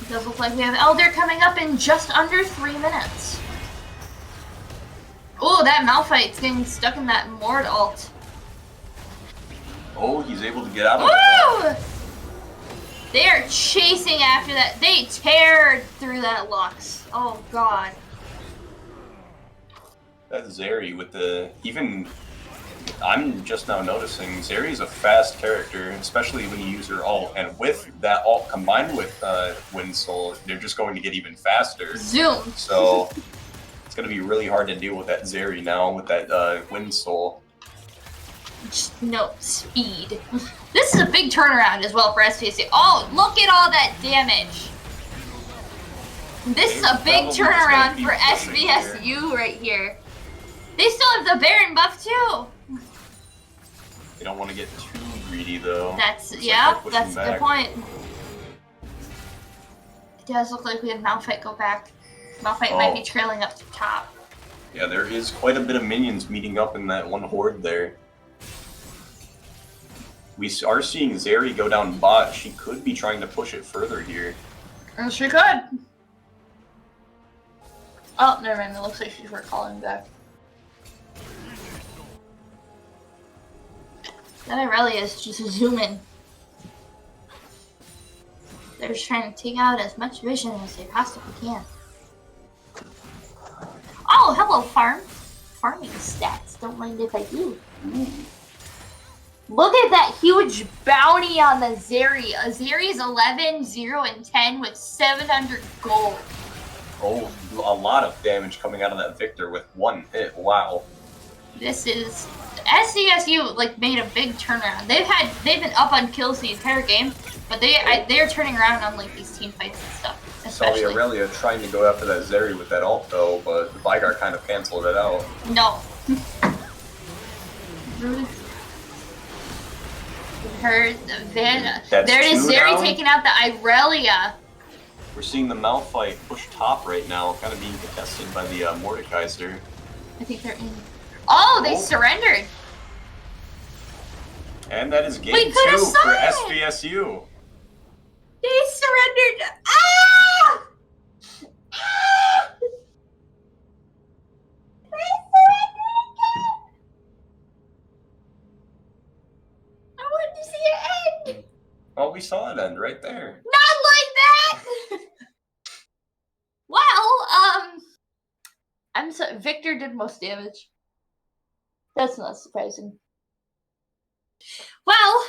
It does look like we have Elder coming up in just under 3 minutes. Oh, that Malphite's getting stuck in that Mord ult. Oh, he's able to get out of it. They are chasing after that. They tear through that Lux. Oh god. That Zeri with the I'm just now noticing Zeri's a fast character, especially when you use her ult, and with that ult combined with Wind Soul, they're just going to get even faster. Zoom. So it's going to be really hard to deal with that Zeri now with that Wind Soul. Just no speed. This is a big turnaround as well for SVSU. Oh, look at all that damage. This is a big turnaround for SVSU right here. They still have the Baron buff too. They don't want to get too greedy though. That's Looks that's a back. good point. It does look like we have Malphite go back. Malphite might be trailing up to top. Yeah, there is quite a bit of minions meeting up in that one horde there. We are seeing Zeri go down bot. She could be trying to push it further here. Oh, she could. Oh, never mind. It looks like she's recalling back. That Aurelia is just zooming. They're just trying to take out as much vision as they possibly can. Oh, hello, farm. Farming stats. Don't mind if I do. Look at that huge bounty on the Zeri. A Zeri is 11, 0, and 10 with 700 gold. Oh, a lot of damage coming out of that Victor with one hit. Wow. This is SVSU made a big turnaround. They've been up on kills the entire game, but they're turning around on these team fights and stuff. Especially. Saw the Aurelia trying to go after that Zeri with that ult though, but the Vigar kind of canceled it out. No. There it is, Zeri taking out the Aurelia. We're seeing the Malphite push top right now, kind of being contested by the Mordekaiser. I think they're in. Oh, they surrendered. And that is game 2 for SVSU. They surrendered. Ah! Ah! They surrendered again. I wanted to see it end. Oh, we saw it end right there. Not like that. Well, I'm sorry. Victor did most damage. That's not surprising. Well,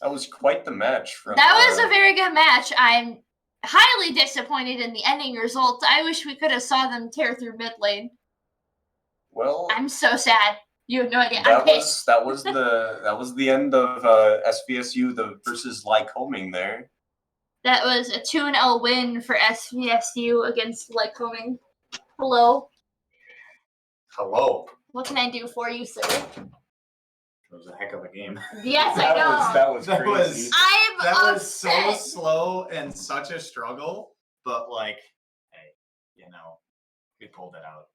that was quite the match. That was a very good match. I'm highly disappointed in the ending result. I wish we could have saw them tear through mid lane. Well, I'm so sad. You have no idea. I'm that pissed. was the end of SVSU versus Lycoming there. That was a 2-0 win for SVSU against Lycoming. Hello. Hello. What can I do for you, sir? It was a heck of a game. Yes, I know. That was crazy. I'm was so upset. slow and such a struggle, but like, hey, we pulled it out.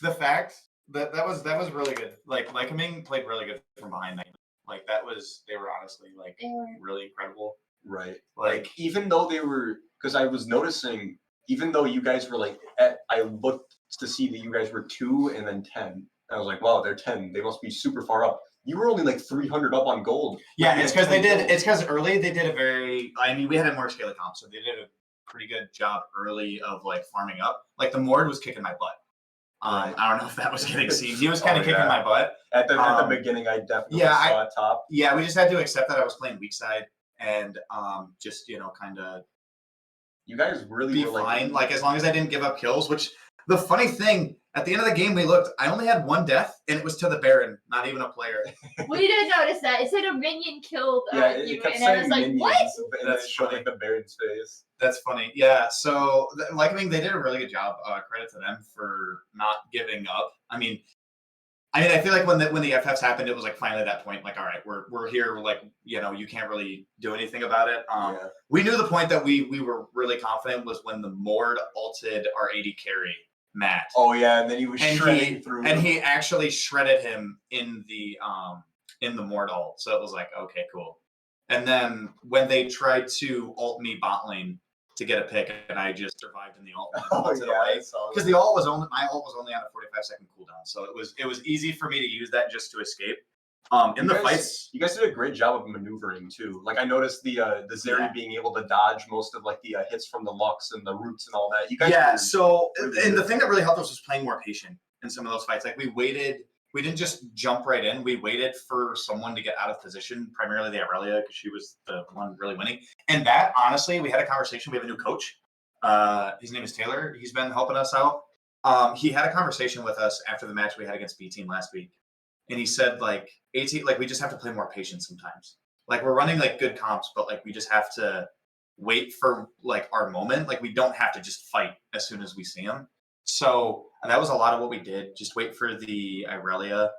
The fact that was really good. Like Lycoming played really good from behind that. Like they were honestly like really incredible. Right. Like even though they were, because I was noticing, even though you guys were like, I looked to see that you guys were 2 and then 10. I was like, wow, they're 10. They must be super far up. You were only like 300 up on gold. Yeah, it's because it's because early they did we had a more scaly comp, so they did a pretty good job early of like farming up. Like the Mord was kicking my butt. Right. I don't know if that was getting seen. He was kind of kicking my butt. At the beginning, I definitely saw it top. Yeah, we just had to accept that I was playing weak side and just kind of you guys really be were fine. Like as long as I didn't give up kills, which the funny thing, at the end of the game, I only had 1 death, and it was to the Baron, not even a player. We didn't notice that. It said a minion killed you, and I was like, minions, what? And that's showing the Baron's face. That's funny. Yeah, so Lycoming, they did a really good job. Credit to them for not giving up. I mean, I feel like when the FFs happened, it was like finally that point. Like, all right, we're here. Like, you can't really do anything about it. We knew the point that we were really confident was when the Mord ulted our AD carry, Matt. Oh yeah, and then he was shredding through. And he actually shredded him in the Mord ult. So it was like, okay, cool. And then when they tried to ult me bot lane to get a pick, and I just survived in the ult. Because my ult was only on a 45-second cooldown, so it was easy for me to use that just to escape. In the fights, you guys did a great job of maneuvering too. Like I noticed the Zeri being able to dodge most of like the hits from the Lux and the roots and all that. You guys the thing that really helped us was playing more patient in some of those fights. Like we waited. We didn't just jump right in. We waited for someone to get out of position, primarily the Aurelia, because she was the one really winning. And that, honestly, we had a conversation. We have a new coach. His name is Taylor. He's been helping us out. He had a conversation with us after the match we had against B Team last week. And he said, like, we just have to play more patient sometimes. Like, we're running, like, good comps, but, like, we just have to wait for, like, our moment. Like, we don't have to just fight as soon as we see them. So that was a lot of what we did. Just wait for the Irelia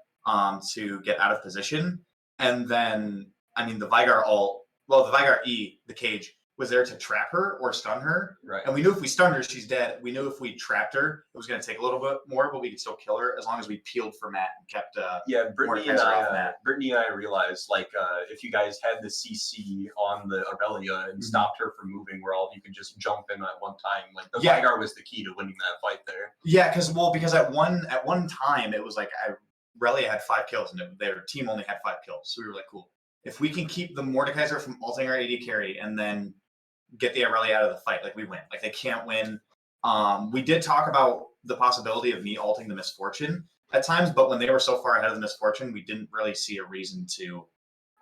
to get out of position. And then, the Vigar ult, the Vigar E, the cage, was there to trap her or stun her. Right. And we knew if we stunned her, she's dead. We knew if we trapped her, it was going to take a little bit more, but we could still kill her as long as we peeled for Matt and kept Brittany and I realized, like, if you guys had the CC on the Aurelia and stopped her from moving, where all you could just jump in at one time, like the Vigar was the key to winning that fight there. Yeah, because at one time it was like Aurelia had 5 kills and their team only had 5 kills. So we were like, cool. If we can keep the Mordekaiser from ulting our AD carry and then get the Aurelia out of the fight, like we win. Like they can't win. We did talk about the possibility of me ulting the Misfortune at times, but when they were so far ahead of the Misfortune, we didn't really see a reason to,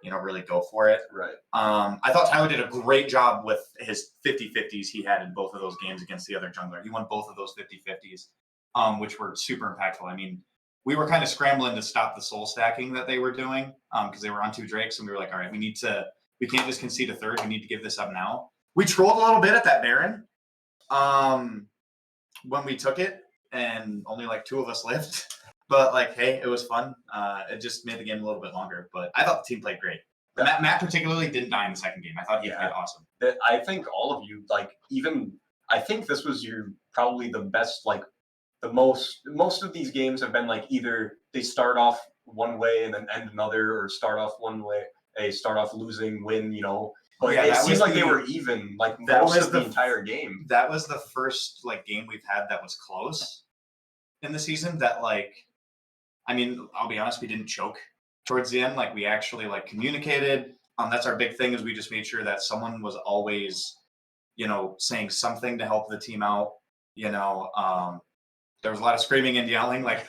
really go for it. Right. I thought Tyler did a great job with his 50-50s he had in both of those games against the other jungler. He won both of those 50-50s, which were super impactful. We were kind of scrambling to stop the soul stacking that they were doing because they were on 2 Drakes, and we were like, all right, we can't just concede a third. We need to give this up now. We trolled a little bit at that Baron when we took it, and only like 2 of us lived. But like, hey, it was fun. It just made the game a little bit longer. But I thought the team played great. Matt particularly didn't die in the second game. I thought he played awesome. I think all of you, like, I think this was probably the best, like, the most of these games have been like either they start off one way and then end another, or start off one way, start off losing, win, But it seemed like they were even, like, most of the entire game. That was the first, like, game we've had that was close in the season that, like, I'll be honest, we didn't choke towards the end. Like, we actually, like, communicated. That's our big thing, is we just made sure that someone was always, saying something to help the team out. There was a lot of screaming and yelling, like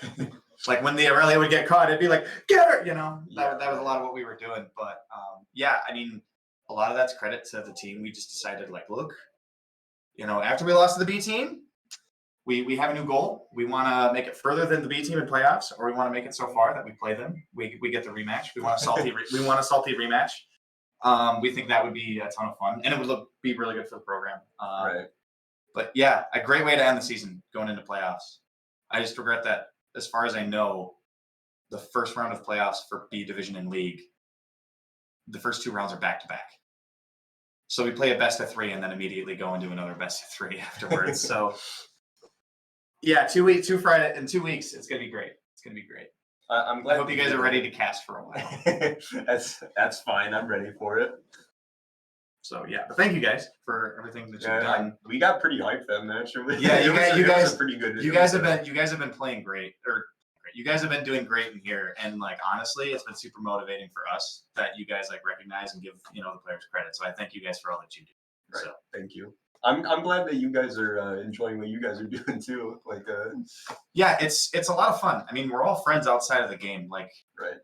like when the Aurelia would get caught, it'd be like, get her, that was a lot of what we were doing. But a lot of that's credit to the team. We just decided, like, look, after we lost to the B team, we have a new goal. We want to make it further than the B team in playoffs, or we want to make it so far that we play them. We get the rematch. We want a salty rematch. We think that would be a ton of fun, and it would be really good for the program. Right. But yeah, a great way to end the season going into playoffs. I just regret that, as far as I know, the first round of playoffs for B division and league, the first 2 rounds are back to back. So we play a best of 3 and then immediately go into another best of 3 afterwards. So yeah, 2 weeks, in 2 weeks, it's gonna be great. It's gonna be great. I'm glad. I hope you guys are ready to cast for a while. That's fine. I'm ready for it. So yeah, but thank you guys for everything that you've done. We got pretty hyped that match. Yeah, you guys are pretty good. You guys have been playing great, you guys have been doing great in here, and like honestly, it's been super motivating for us that you guys like recognize and give the players credit. So I thank you guys for all that you do. Right. So thank you. I'm glad that you guys are enjoying what you guys are doing too. Like yeah, it's a lot of fun. I mean, we're all friends outside of the game. Like right.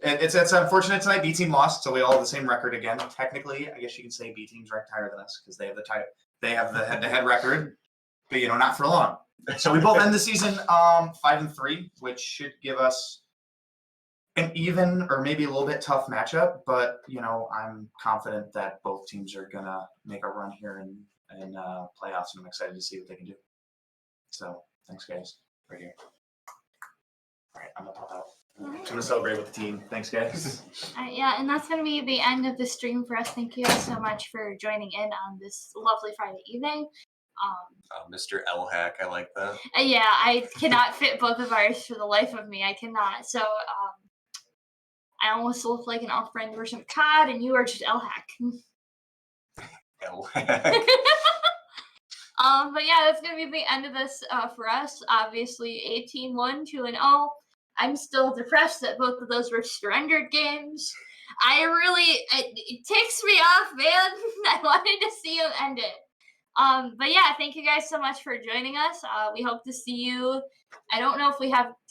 It's unfortunate tonight. B team lost, so we all have the same record again. Technically, I guess you can say B team's ranked higher than us because they have the head-to-head record, but not for long. So we both end the season 5-3, which should give us an even or maybe a little bit tough matchup. But I'm confident that both teams are gonna make a run here in playoffs, and I'm excited to see what they can do. So thanks, guys. Right here. All right, I'm gonna pop out. I'm gonna celebrate with the team. Thanks, guys. Yeah, and that's gonna be the end of the stream for us. Thank you guys so much for joining in on this lovely Friday evening. Mr. L Hack, I like that. Yeah, I cannot fit both of ours for the life of me. I cannot. So I almost look like an off-brand version of COD, and you are just L Hack. L Hack. But yeah, that's gonna be the end of this for us. Obviously, 18-1, 2-0. I'm still depressed that both of those were surrendered games. It ticks me off, man. I wanted to see him end it. But yeah, thank you guys so much for joining us. We hope to see you. I don't know if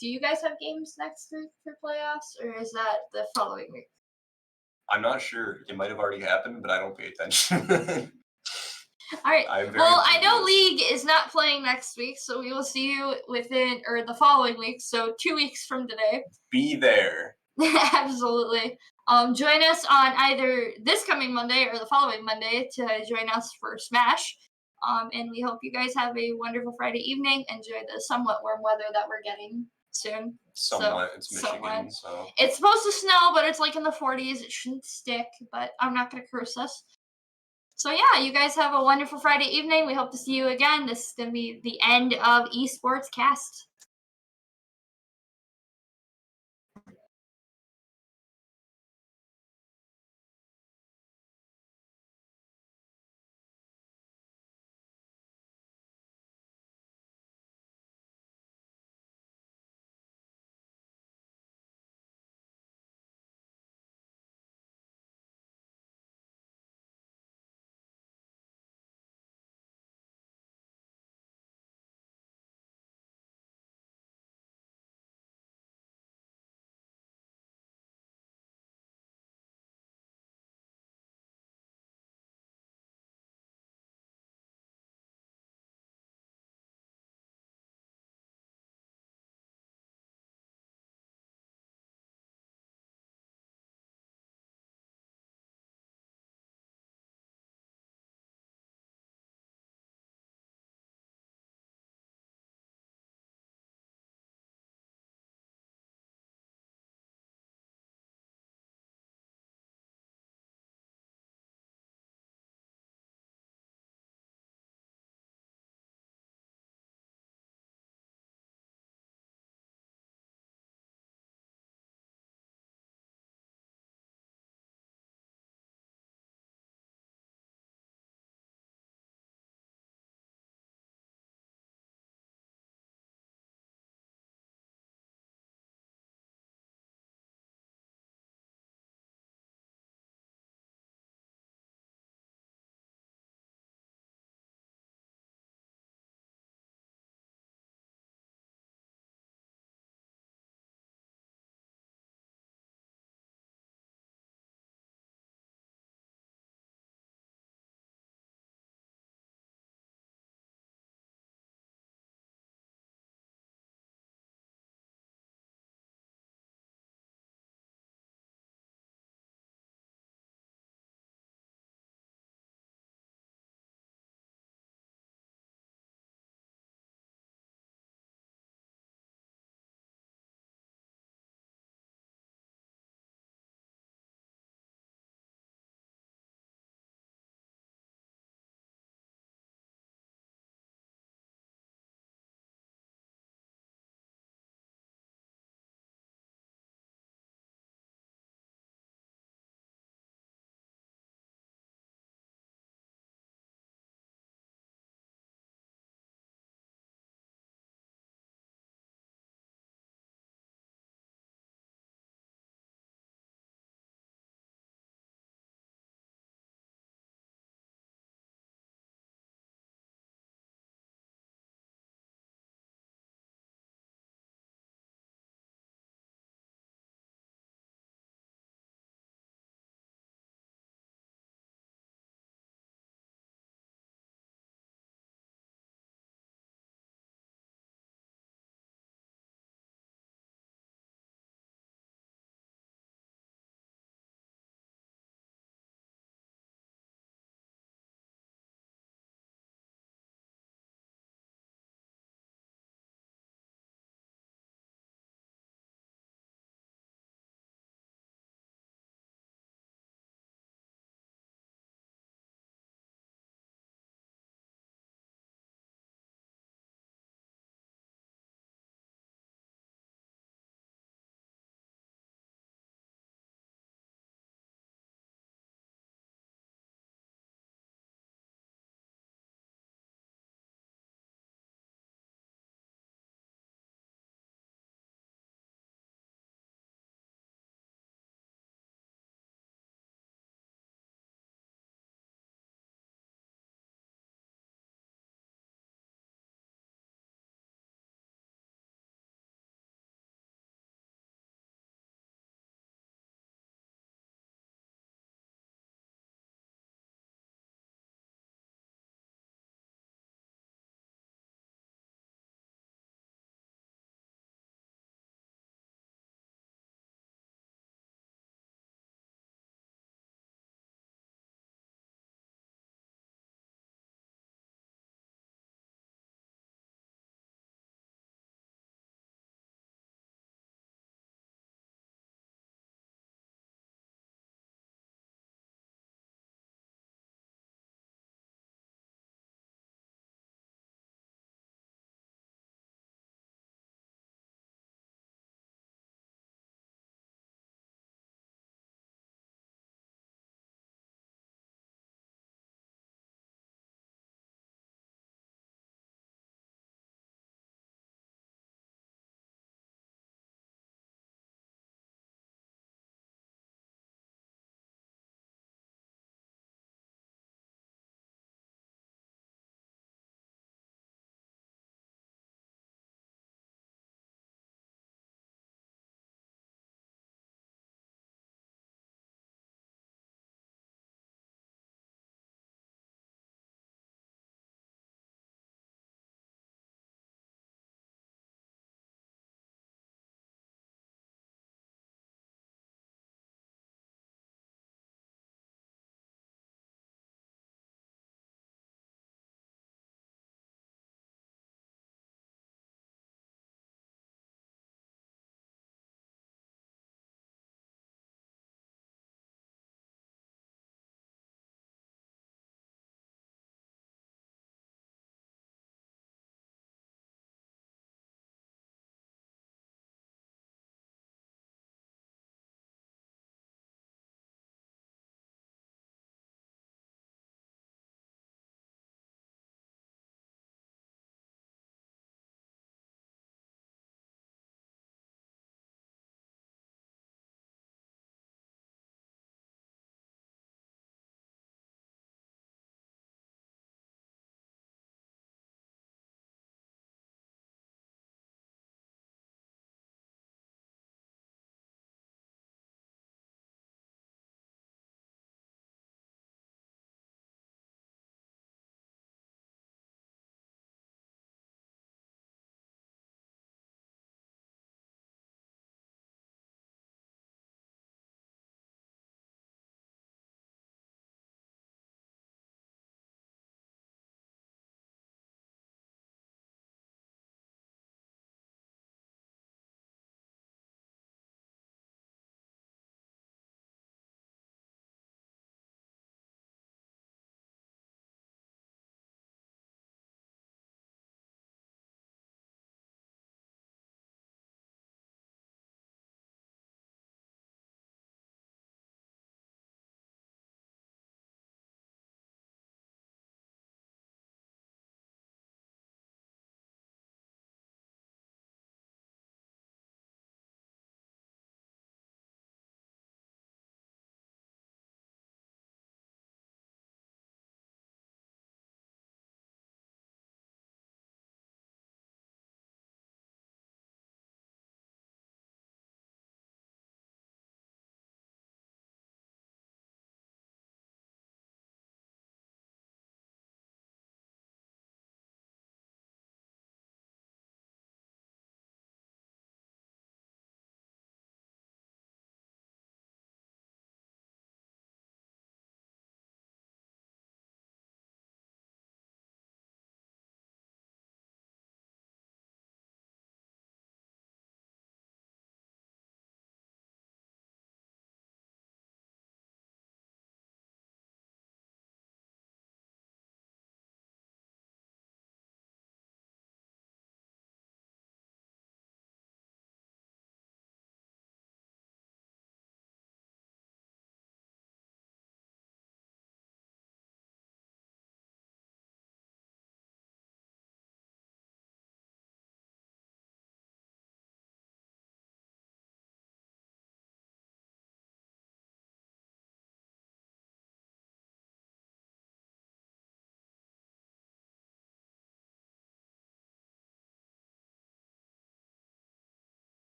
do you guys have games next week for playoffs, or is that the following week? I'm not sure. It might have already happened, but I don't pay attention. All right. Well, I know League is not playing next week, so we will see you the following week. So 2 weeks from today. Be there. Absolutely. Join us on either this coming Monday or the following Monday to join us for Smash. And we hope you guys have a wonderful Friday evening. Enjoy the somewhat warm weather that we're getting soon. Somewhat. It's Michigan, so. It's supposed to snow, but it's like in the 40s. It shouldn't stick, but I'm not going to curse us. So yeah, you guys have a wonderful Friday evening. We hope to see you again. This is going to be the end of Esports Cast.